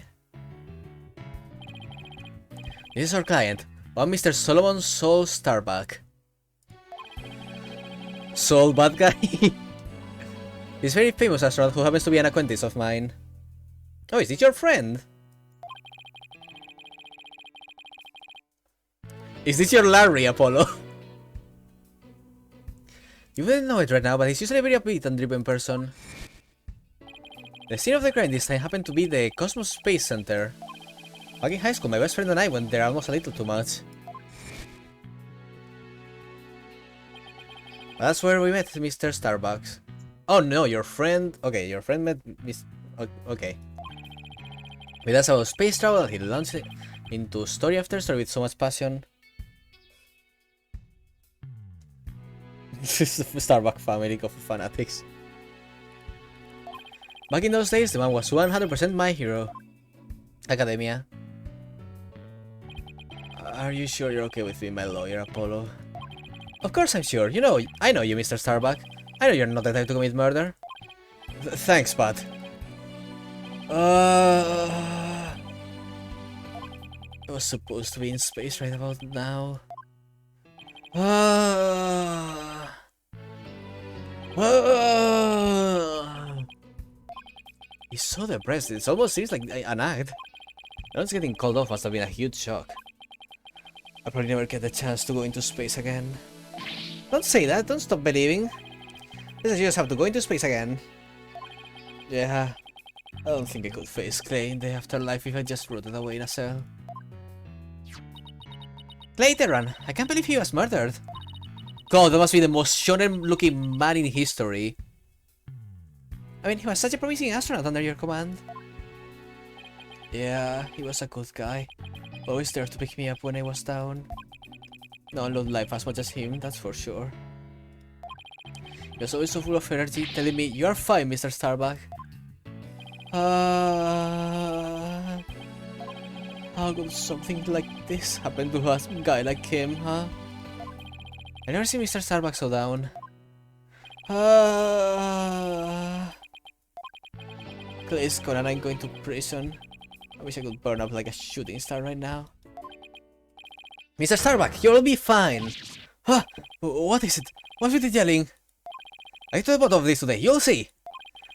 Speaker 3: This is our client, one Mr. Solomon Soul Starbuck. Soul bad guy? This very famous astronaut who happens to be an acquaintance of mine. Oh, is this your friend? Is this your Larry, Apollo? You wouldn't know it right now, but he's usually a very upbeat and driven person. The scene of the crime this time happened to be the Cosmos Space Center. Back in high school, my best friend and I went there almost a little too much. That's where we met Mr. Starbucks. Oh no, your friend... Okay, your friend met Miss... Okay. With us about space travel, he launched it into story after story with so much passion. This is the Starbucks family of fanatics. Back in those days, the man was 100% my hero. Academia. Are you sure you're okay with being my lawyer, Apollo? Of course I'm sure. You know, I know you, Mr. Starbuck. I know you're not the type to commit murder. Thanks, bud. I was supposed to be in space right about now. He's so depressed. It almost seems like an act. Leon's getting called off must have been a huge shock. I'll probably never get the chance to go into space again. Don't say that, don't stop believing. This is you just have to go into space again. Yeah, I don't think I could face Clay in the afterlife if I just rotted away in a cell. Clay Terran, I can't believe he was murdered. God, that must be the most shonen looking man in history. I mean, he was such a promising astronaut under your command. Yeah, he was a good guy. Always there to pick me up when I was down. No one loved life as much as him, that's for sure. He was always so full of energy, telling me, "You're fine, Mr. Starbuck." How could something like this happen to a guy like him, huh? I never seen Mr. Starbuck so down. Clay's gone and I'm going to prison. I wish I could burn up like a shooting star right now. Mr. Starbuck, you'll be fine. Huh? What is it? What's with the yelling? I get to the bottom of this today, you'll see.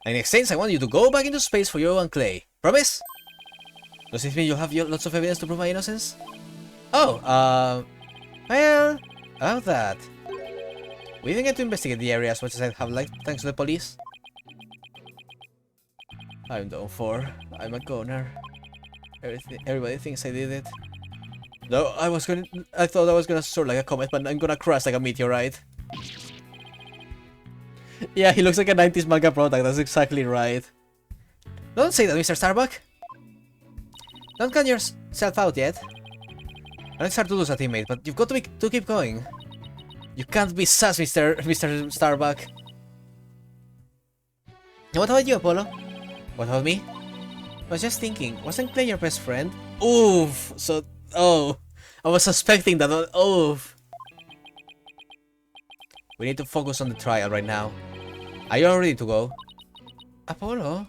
Speaker 3: And in exchange, I want you to go back into space for you and Clay. Promise? Does it mean you'll have lots of evidence to prove my innocence? Oh, well, about that. We didn't get to investigate the area as much as I'd have liked, thanks to the police. I'm done for. I'm a goner. Everybody thinks I did it. No, I thought I was gonna soar like a comet, but I'm gonna crash like a meteorite. Yeah, he looks like a 90s manga product, that's exactly right. Don't say that, Mr. Starbuck. Don't count yourself out yet. I know it's hard to lose a teammate, but you've got to keep going. You can't be sus, Mr. Starbuck. And what about you, Apollo? What about me? I was just thinking, wasn't Clay your best friend? Oof! So, oh, I was suspecting that, oof. We need to focus on the trial right now. Are you all ready to go? Apollo?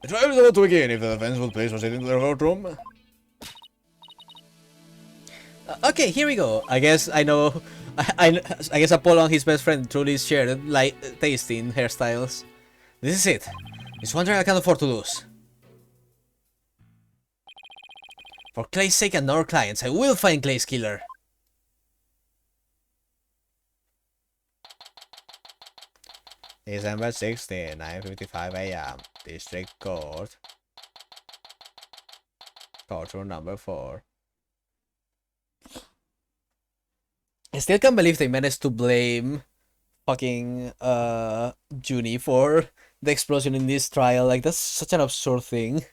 Speaker 1: The trial is about to begin. If the defense will please proceed into the courtroom.
Speaker 3: Okay, here we go. I guess I know. I guess Apollo and his best friend truly shared like taste in hairstyles. This is it. It's one trial I can't afford to lose. For Clay's sake and our clients, I will find Clay's killer. December 16, 9:55 AM. District Court. Courtroom number 4. I still can't believe they managed to blame fucking Junie for the explosion in this trial. Like, that's such an absurd thing.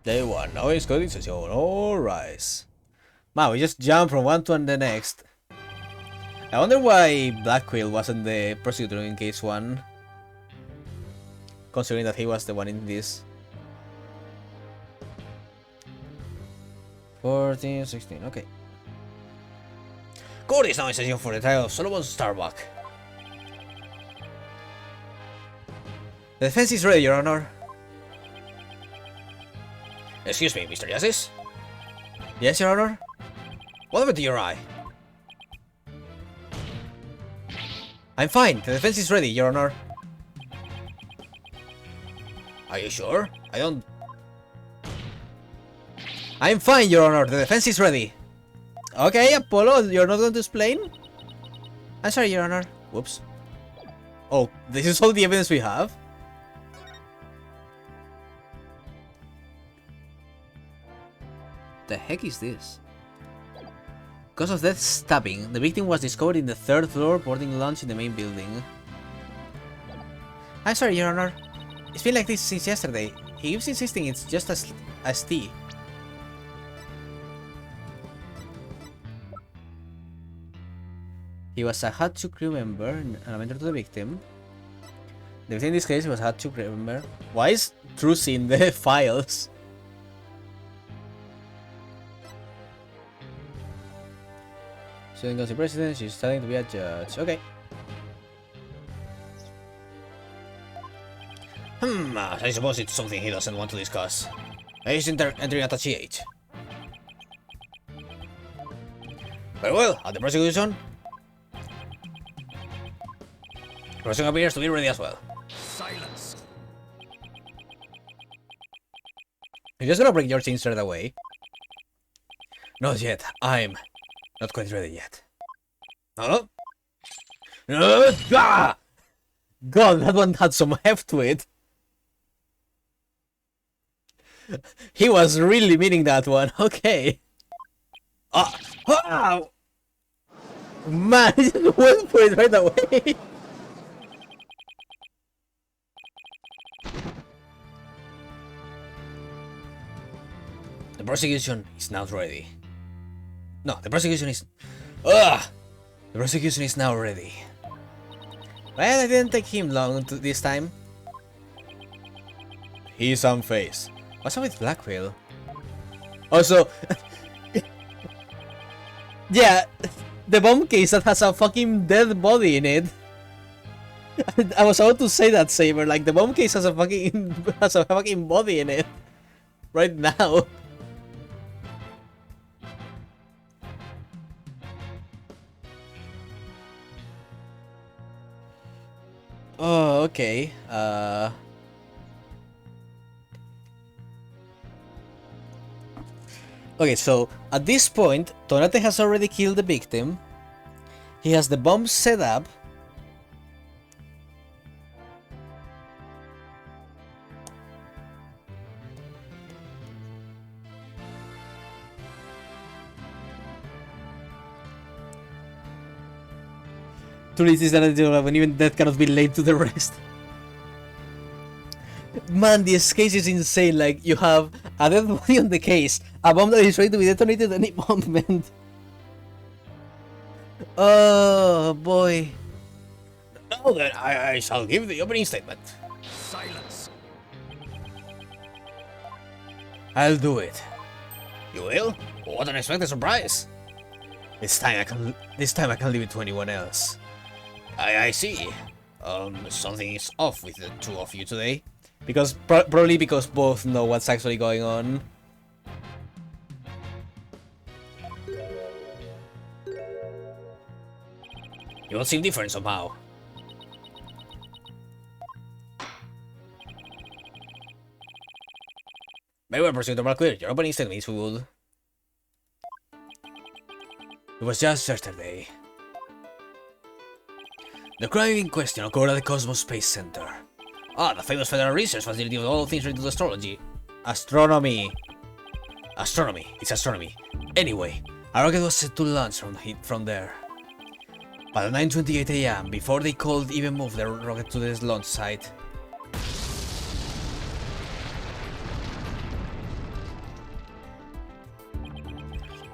Speaker 3: Day 1, now it's coding session. All rise. Wow, we just jumped from one to the next. I wonder why Black Quill wasn't the prosecutor in case 1. Considering that he was the one in this. 14, 16, okay. Court is now in session for the trial of Solomon Starbuck. The defense is ready, Your Honor.
Speaker 2: Excuse me, Mr. Justice?
Speaker 3: Yes, Your Honor?
Speaker 2: What happened to your eye?
Speaker 3: I'm fine. The defense is ready, Your Honor.
Speaker 2: Are you sure?
Speaker 3: I'm fine, Your Honor. The defense is ready. Okay, Apollo, you're not going to explain? I'm sorry, Your Honor. Whoops. Oh, this is all the evidence we have? The heck is this? Cause of death stabbing. The victim was discovered in the 3rd floor boarding lounge in the main building. I'm sorry, Your Honor. It's been like this since yesterday. He keeps insisting it's just a ST. He was a Hatsu crew member and a mentor to the victim. The victim in this case was a Hatsu crew member. Why is Truce in the files? Student goes to president, she's studying to be a judge. Okay.
Speaker 2: I suppose it's something he doesn't want to discuss. He's entering at a CH. Very well, at the prosecution. Crossing appears to be ready as well.
Speaker 5: Silence.
Speaker 2: You're just gonna break your chain straight away. Not yet. I'm not quite ready yet. No? Ah! God, that one had some heft to it. He was really meaning that one. Okay. Ah! Man, he just went for it right away. The prosecution is now ready. No, the prosecution is... Ugh! The prosecution is now ready. Well, it didn't take him long this time. He's on face. What's up with Blackwell? Also... yeah, the bomb case that has a fucking dead body in it. I was about to say that, Saber. Like, the bomb case has a fucking body in it. Right now. Oh, okay. Okay, so at this point, Tonate has already killed the victim. He has the bomb set up. To reach this identity when even death cannot be laid to the rest. Man, this case is insane. Like, you have a dead body on the case, a bomb that is ready to be detonated at any moment. Oh boy. Now then, I shall give the opening statement.
Speaker 5: Silence.
Speaker 2: I'll do it. You will? What an unexpected surprise! This time I can leave it to anyone else. I see. Something is off with the two of you today. Because probably because both know what's actually going on. You all seem different somehow. Very well, Prosecutor Malclear. Your opening statement is good. It was just yesterday. The crime in question occurred at the Cosmos Space Center. Ah, the famous Federal Research Facility with all things related to astrology. Astronomy. Astronomy. It's astronomy. Anyway, a rocket was set to launch from there. But at 9:28 AM, before they could even move the rocket to the launch site,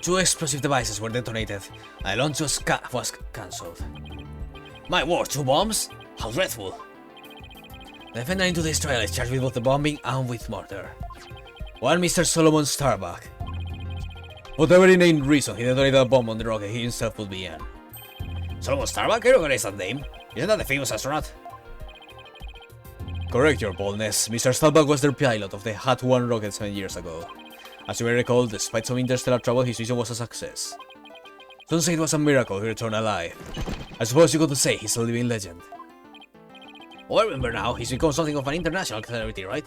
Speaker 2: two explosive devices were detonated, and the launch was cancelled. My word, 2 bombs? How dreadful! The defendant in today's trial is charged with both the bombing and with murder. One Mr. Solomon Starbuck. Whatever inane reason he detonated a bomb on the rocket he himself would be in. Solomon Starbuck? I recognize that name. Isn't that the famous astronaut? Correct your boldness. Mr. Starbuck was their pilot of the Hat-1 rocket 7 years ago. As you may recall, despite some interstellar trouble, his mission was a success. Some say it was a miracle he returned alive. I suppose you could say he's a living legend. Oh, I remember now, he's become something of an international celebrity, right?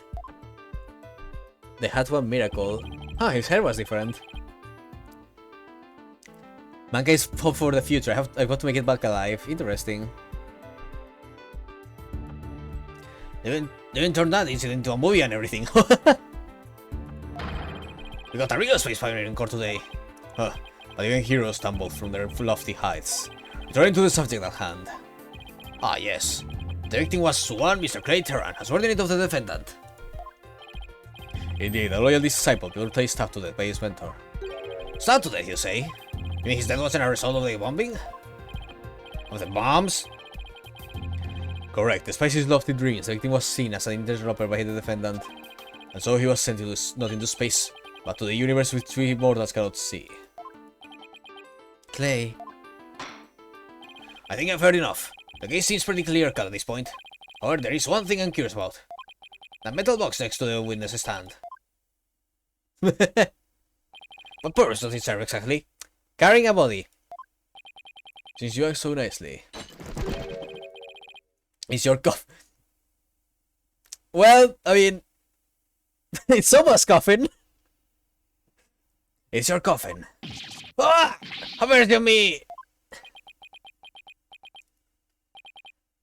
Speaker 2: The Hat-1 miracle. Ah, his hair was different. Mankind's hope for the future. I've got to make it back alive. Interesting. They even turned that incident into a movie and everything. We got a real space pioneer in court today. Huh. But even heroes stumble from their lofty heights. Returning to the subject at hand. Ah, yes. The victim was one Mr. Clay Terran, a subordinate of the defendant. Indeed, a loyal disciple brutally stabbed to death by his mentor. Stabbed to death, you say? You mean his death wasn't a result of the bombing? Of the bombs? Correct. Despite his lofty dreams, the victim was seen as an interloper by the defendant. And so he was sent not into space, but to the universe which we mortals cannot see. Clay. I think I've heard enough. The case seems pretty clear-cut at this point. However, there is one thing I'm curious about. That metal box next to the witness stand. What purpose does it serve exactly? Carrying a body. Since you act so nicely.
Speaker 1: It's your coffin. Well, I mean, it's someone's coffin. It's your coffin. Ah! Have mercy on me!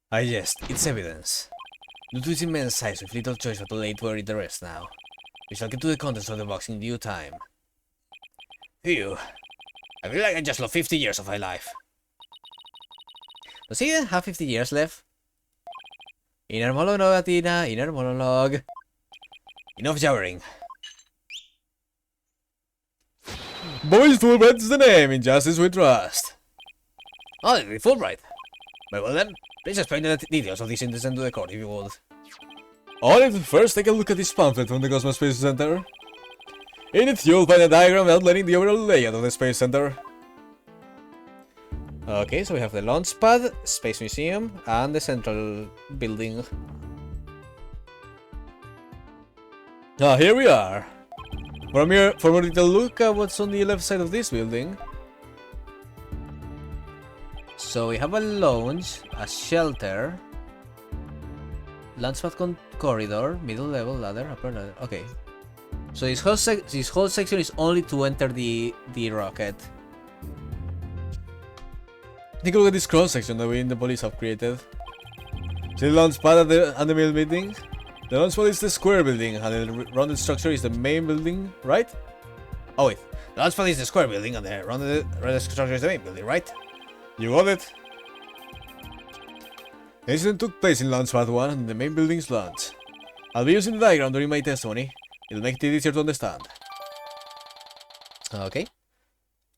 Speaker 1: Ah, yes, it's evidence. Due to its immense size, with little choice but too late to read the rest now. We shall get to the contents of the box in due time. Phew. I feel like I just lost 50 years of my life. Does he even have 50 years left? Inner monologue, Athena, inner monologue. Enough jabbering. Boys, Fulbright's the name, in justice we trust. Oh, Fulbright. Very well then, please explain the details of this incident to the court if you would. Alright, first take a look at this pamphlet from the Cosmos Space Center. In it, you'll find a diagram outlining the overall layout of the Space Center. Okay, so we have the launch pad, Space Museum, and the central building. Ah, here we are. For a more detailed look at what's on the left side of this building. So we have a lounge, a shelter, launchpad corridor, middle level ladder, upper ladder. Okay. So this whole section is only to enter the rocket. Take a look at this cross section that we in the police have created. See the launch pad and the middle building? The launch pad is the square building, and the rounded structure is the main building, right? Oh wait, the launch pad is the square building, and the rounded structure is the main building, right? You got it. The incident took place in launch pad 1 and the main building's launch. I'll be using the diagram during my testimony. It'll make it easier to understand. Okay.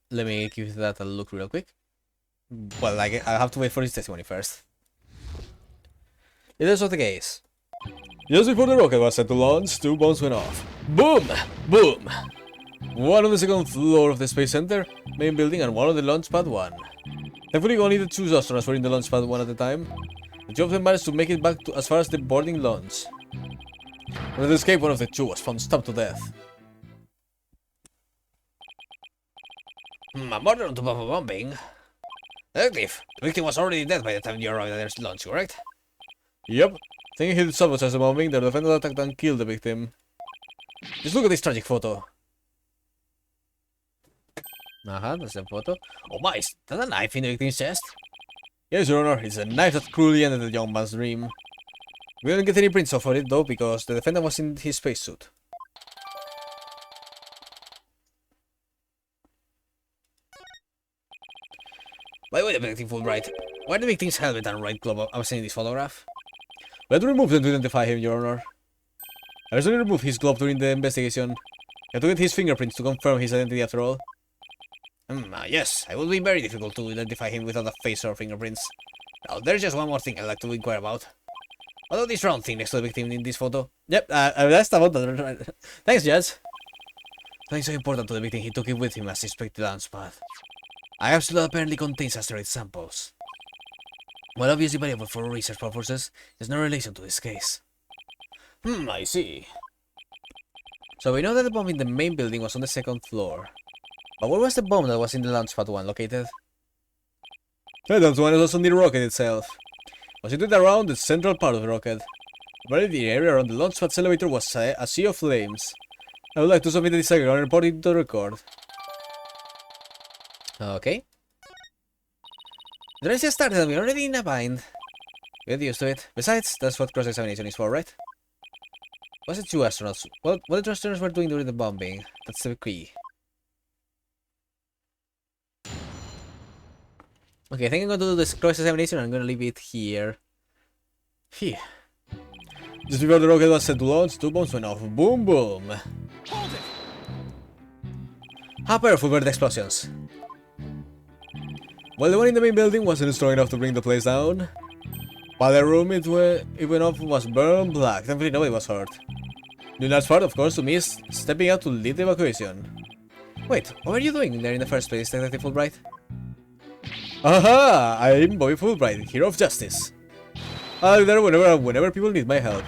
Speaker 1: Let me give that a look real quick. Well, I have to wait for his testimony first. It is of the case. Just before the rocket was set to launch, 2 bombs went off. Boom! Boom! One on the second floor of the Space Center, main building, and one on the launch pad 1. Thankfully, only the 2 astronauts were in the launch pad 1 at the time. The 2 of them managed to make it back to as far as the boarding launch. When they escaped, one of the 2 was found stabbed to death.
Speaker 2: A murder on top of a bombing. Detective, the victim was already dead by the time you arrived at their launch, correct?
Speaker 1: Yep. Thinking he'd sabotage the bombing, the defendant attacked and killed the victim. Just look at this tragic photo. That's the photo.
Speaker 2: Oh my, is that a knife in the victim's chest?
Speaker 1: Yes, Your Honor, it's a knife that cruelly ended the young man's dream. We didn't get any prints off of it, though, because the defendant was in his spacesuit.
Speaker 2: By the way, Detective Fulbright, why are the victim's helmet and right glove absent in this photograph?
Speaker 1: We had to remove them to identify him, Your Honor. I recently removed his glove during the investigation. I had to get his fingerprints to confirm his identity after all.
Speaker 2: Yes, it would be very difficult to identify him without a face or fingerprints. Now, there's just one more thing I'd like to inquire about. What about this round thing next to the victim in this photo?
Speaker 1: Yep, that's about that. Thanks, Judge. Something so important to the victim, he took it with him as he inspected the launch pad. I have still apparently contains asteroid samples. While obviously valuable for research purposes, there's no relation to this case.
Speaker 2: I see.
Speaker 1: So we know that the bomb in the main building was on the 2nd floor. But where was the bomb that was in the launch pad 1 located? The launch one was on the rocket itself. It was situated around the central part of the rocket. Apparently the area around the launch pad's elevator was a sea of flames. I would like to submit this diagram and report it to the record. Okay. The race has started and we're already in a bind. Get used to it. Besides, that's what cross-examination is for, right? What's the 2 astronauts? What the 2 astronauts were doing during the bombing? That's the key. Okay, I think I'm going to do this cross-examination and I'm going to leave it here. Phew. Just before the rocket was set to launch, 2 bombs went off. Boom, boom.
Speaker 5: Hold it!
Speaker 1: How powerful were the explosions? Well, the one in the main building wasn't strong enough to bring the place down. While the room it went off was burned black. Thankfully nobody was hurt. The last part, of course, to me is stepping out to lead the evacuation. Wait, what were you doing there in the first place, Detective Fulbright? Aha! I'm Bobby Fulbright, hero of justice. I'll be there whenever people need my help.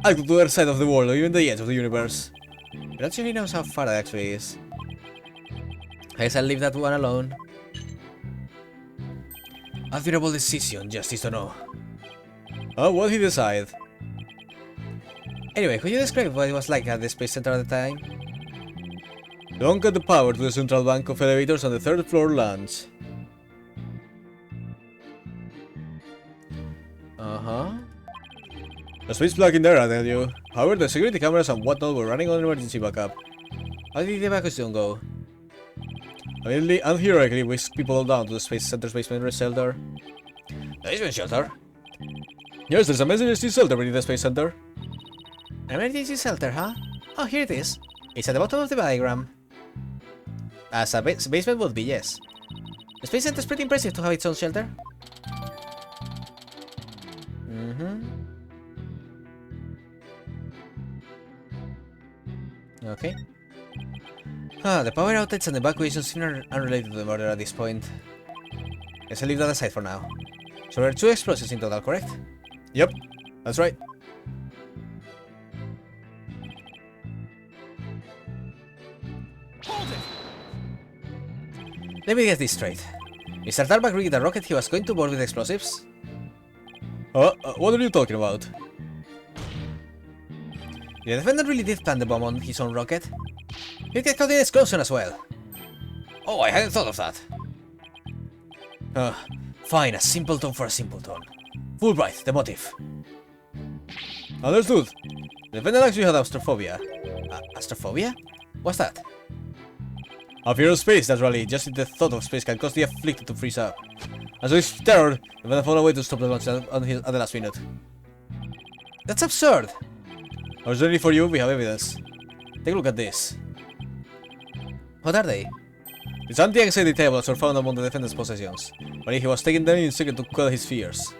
Speaker 1: I'll go to the other side of the world or even the edge of the universe. But not sure he knows how far that actually is. I guess I'll leave that one alone. Admirable decision, Justice to know. Oh, what did he decide?
Speaker 3: Anyway, could you describe what it was like at the Space Center at the time?
Speaker 1: Don't cut the power to the central bank of elevators on the 3rd floor launch. The space plug in there, I tell you. However, the security cameras and whatnot were running on emergency backup.
Speaker 3: How did the evacuation go?
Speaker 1: Immediately and theoretically whisked people down to the Space Center's basement shelter.
Speaker 3: The basement shelter?
Speaker 1: Yes, there's a emergency shelter beneath the Space Center.
Speaker 3: An emergency shelter, huh? Oh, here it is. It's at the bottom of the diagram. As a basement would be, yes. The Space Center is pretty impressive to have its own shelter. Okay. The power outage and evacuation seem unrelated to the murder at this point. Let's leave that aside for now. So there are 2 explosions in total, correct?
Speaker 1: Yep, that's right.
Speaker 5: Hold it!
Speaker 3: Let me get this straight. Mr. Tarmac rigged a rocket he was going to board with explosives?
Speaker 1: What are you talking about?
Speaker 3: The defendant really did plan the bomb on his own rocket. He'd get caught in explosion as well. Oh, I hadn't thought of that. Fine, a simpleton for a simpleton. Fulbright, the motive.
Speaker 1: Understood.
Speaker 3: The defendant actually had astrophobia. Astrophobia? What's that?
Speaker 1: A fear of space, naturally. Just the thought of space can cause the afflicted to freeze up. And so his terror, the defendant found a way to stop the launch at the last minute.
Speaker 3: That's absurd!
Speaker 1: Unfortunately for you, we have evidence. Take a look at this.
Speaker 3: What are they?
Speaker 1: These anti-anxiety tablets were found among the defendant's possessions, but he was taking them in secret to quell his fears.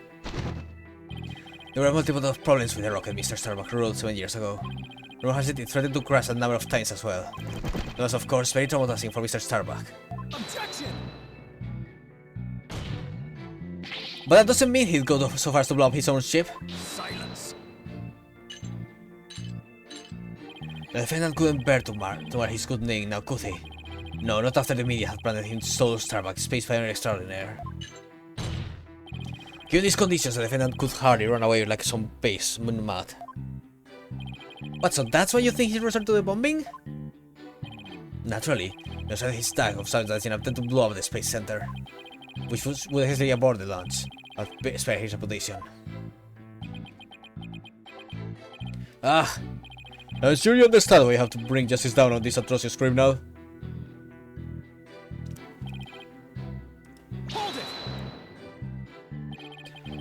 Speaker 3: There were multiple problems with the rocket Mr. Starbuck ruled 7 years ago. Rumor has it threatened to crash a number of times as well. That was of course very traumatizing for Mr. Starbuck.
Speaker 5: Objection!
Speaker 3: But that doesn't mean he'd go so far as to blow up his own ship.
Speaker 5: Silence!
Speaker 3: The defendant couldn't bear to mar his good name now, could he? No, not after the media had branded him solo Starbuck, space pioneer extraordinaire. Given these conditions, the defendant could hardly run away like some base mad. What, so that's why you think he resorted to the bombing? Naturally, he had his tag of substance in attempt to blow up the space center, which would hastily abort the launch, and spare his reputation.
Speaker 1: I'm sure you understand why you have to bring justice down on this atrocious criminal.
Speaker 5: Hold it!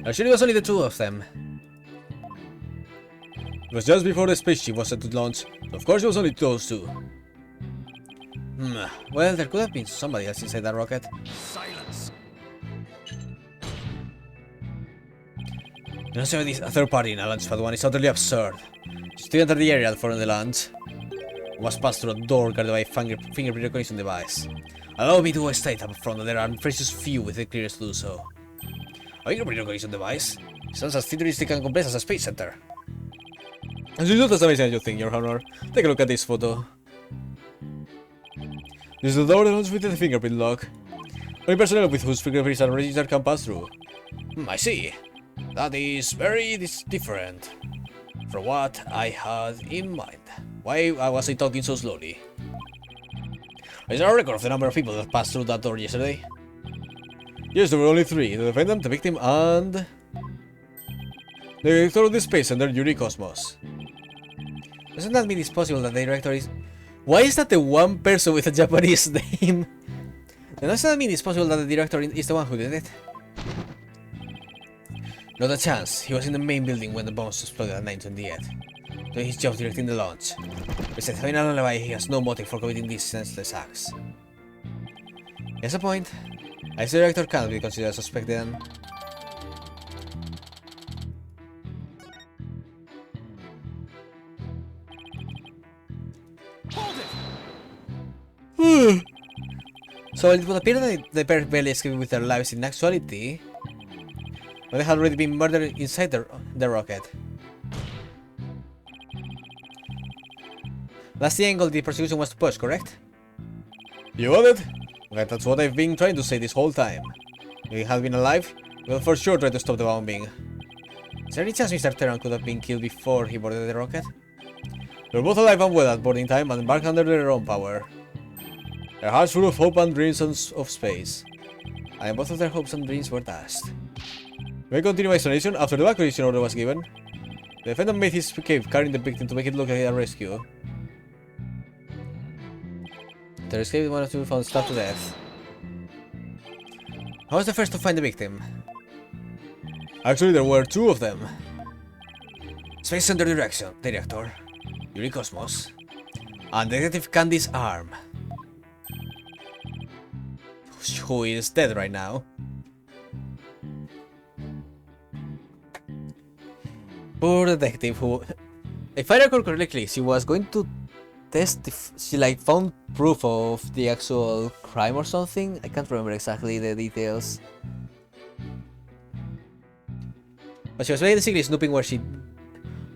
Speaker 3: Actually, it was only the 2 of them.
Speaker 1: It was just before the spaceship was set to launch, so of course it was only those 2.
Speaker 3: Well, there could have been somebody else inside that rocket.
Speaker 5: Silence!
Speaker 3: Announcing a third party in a launch pad 1 is utterly absurd. Still enter the area for the launch. Was passed through a door guarded by a fingerprint recognition device. Allow me to state up front that there are precious few with the clearance to do so. A fingerprint recognition device? Sounds as futuristic and complex as a space center.
Speaker 1: And it's not as amazing as you think, Your Honor. Take a look at this photo. This is the door that launches with the fingerprint lock. Only personnel with whose fingerprints are registered can pass through.
Speaker 3: I see. That is very different from what I had in mind. Why was I talking so slowly? Is there a record of the number of people that passed through that door yesterday?
Speaker 1: Yes, there were only 3. The defendant, the victim, and... the director of the space center, Yuri Cosmos.
Speaker 3: Doesn't that mean it's possible that the director is... Why is that the one person with a Japanese name? Doesn't that mean it's possible that the director is the one who did it? Not a chance. He was in the main building when the bombs exploded at 9:28, doing his job directing the launch. Besides having an alibi, he has no motive for committing these senseless acts. He has a point. As the director cannot be considered a suspect then.
Speaker 5: Hold it!
Speaker 3: So it would appear that the pair barely escaped with their lives in actuality, but they had already been murdered inside the rocket. That's the angle the prosecution was to push, correct?
Speaker 1: You got it? Right, that's what I've been trying to say this whole time. If he had been alive, we'll for sure try to stop the bombing.
Speaker 2: Is there any chance Mr. Terran could have been killed before he boarded the rocket? They were both alive and well at boarding time and embarked under their own power. Their hearts full of hope and dreams of space. And both of their hopes and dreams were dashed. May I continue my explanation? After the evacuation order was given, the defendant made his escape, carrying the victim to make it look like a rescue. The escape one of two found stabbed to death. I was the first to find the victim. Actually, there were two of them. Space Center Director, Yuri Cosmos, and Detective Candy's arm, who is dead right now. Poor detective who, if I recall correctly, she was going to test if she found proof of the actual crime or something. I can't remember exactly the details. But she was basically snooping where she...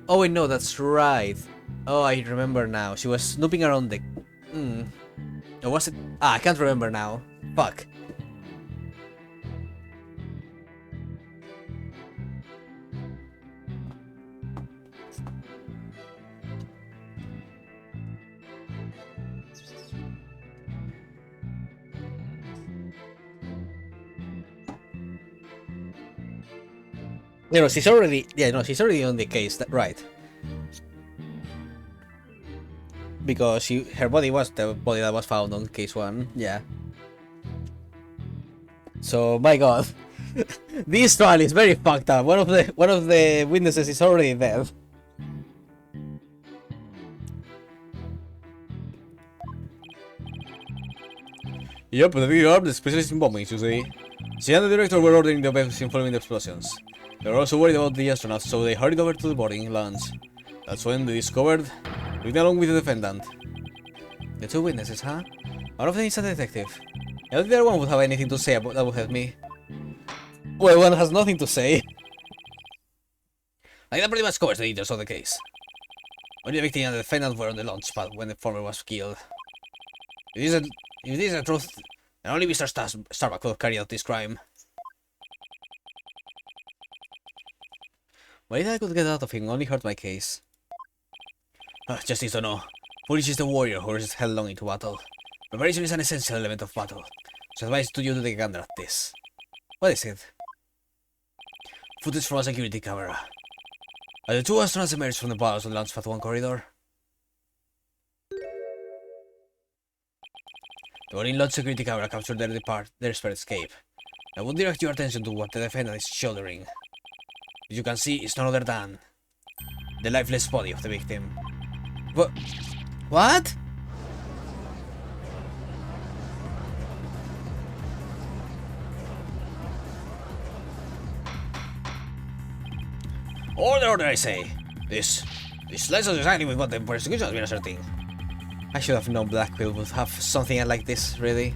Speaker 2: Oh wait, no, that's right. Oh, I remember now. She was snooping around the... Or was it... I can't remember now. Fuck. No, she's already... Yeah, no, she's already on the case, right. Because her body was the body that was found on case 1, yeah. So, my god. This trial is very fucked up. One of the witnesses is already dead. Yep, the video armed the specialist in bombings, you see. She and the director were ordering the evacuation following the explosions. They were also worried about the astronauts, so they hurried over to the boarding lounge. That's when they discovered, living along with the defendant. The two witnesses, huh? One of them is a detective. I don't think the other one would have anything to say about that would help me. Well, one has nothing to say. I think that pretty much covers the details of the case. Only the victim and the defendant were on the launch pad when the former was killed. If this is the truth, then only Mr. Starbuck could have carried out this crime. What I could get out of him only hurt my case. Just need to know. Foolish is the warrior who is headlong into battle. Preparation is an essential element of battle, so I advise to you to take a gander at this. What is it? Footage from a security camera. As the two astronauts emerged from the bowels of the Launchpad 1 corridor, the boarding launch security camera captured their spare escape. I would direct your attention to what the defendant is shouldering. As you can see, it's none other than the lifeless body of the victim. What? Order, I say! This lines us exactly with what the prosecution has been asserting. I should have known Blackquill would have something like this, really.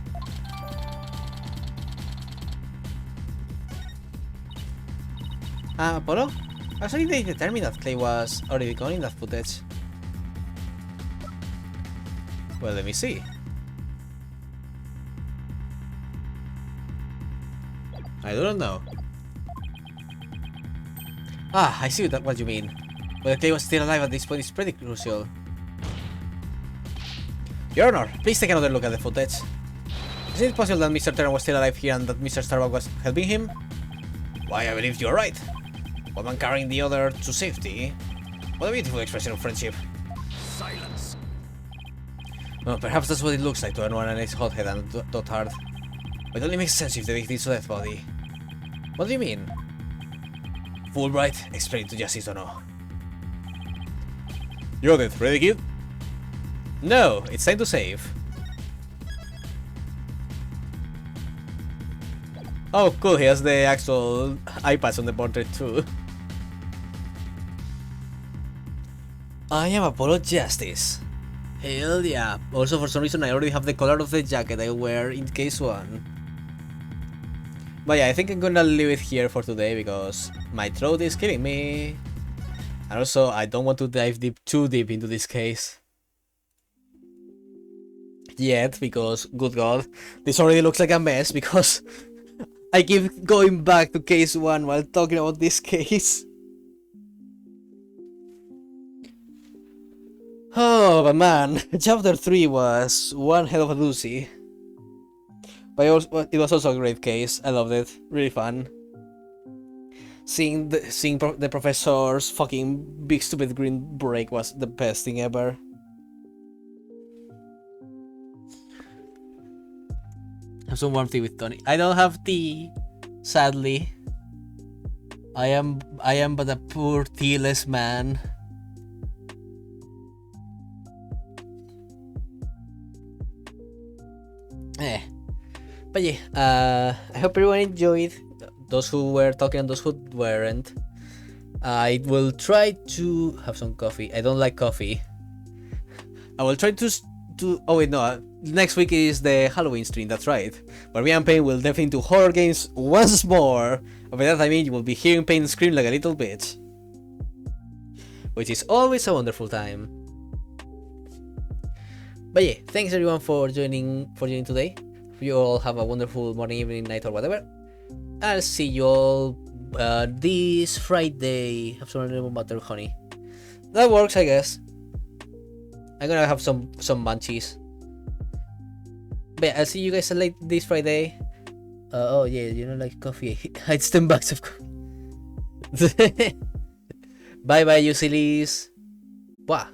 Speaker 2: Apollo? Actually, they determined that Clay was already gone in that footage. Well, let me see. I don't know. I see what you mean. Whether Clay was still alive at this point is pretty crucial. Your Honor, please take another look at the footage. Is it possible that Mr. Terran was still alive here and that Mr. Starbuck was helping him? Why, I believe you're right. One man carrying the other to safety. What a beautiful expression of friendship.
Speaker 5: Silence.
Speaker 2: Well, perhaps that's what it looks like to anyone and his hothead and dotard. But it only makes sense if the victim is a death body. What do you mean? Fulbright, explain to Justice or no. You got it, ready, kid? No, it's time to save. Oh, cool, he has the actual iPads on the portrait too. I am Apollo Justice. Hell yeah. Also, for some reason, I already have the color of the jacket I wear in case 1. But yeah, I think I'm gonna leave it here for today because my throat is killing me. And also, I don't want to dive too deep into this case yet, because, good god, this already looks like a mess because I keep going back to case 1 while talking about this case.
Speaker 3: Oh, but man, chapter 3 was one hell of a doozy. But it was also a great case. I loved it. Really fun. Seeing the professor's fucking big stupid green break was the best thing ever. Have some warm tea with Tony. I don't have tea, sadly. I am but a poor tealess man. But yeah, I hope everyone enjoyed. Those who were talking and those who weren't. I will try to have some coffee. I don't like coffee. I will try to. Oh wait, no. Next week is the Halloween stream. That's right. But me and Payne will definitely do horror games once more. And by that I mean you will be hearing Payne scream like a little bitch, which is always a wonderful time. But yeah, thanks everyone for joining today. You all have a wonderful morning, evening, night, or whatever. I'll see you all this Friday. Have some lemon butter honey. That works, I guess. I'm gonna have some munchies. But yeah, I'll see you guys late this Friday. Oh yeah, you know, like coffee. It's 10 bucks of coffee. Bye bye, you sillies. Wow.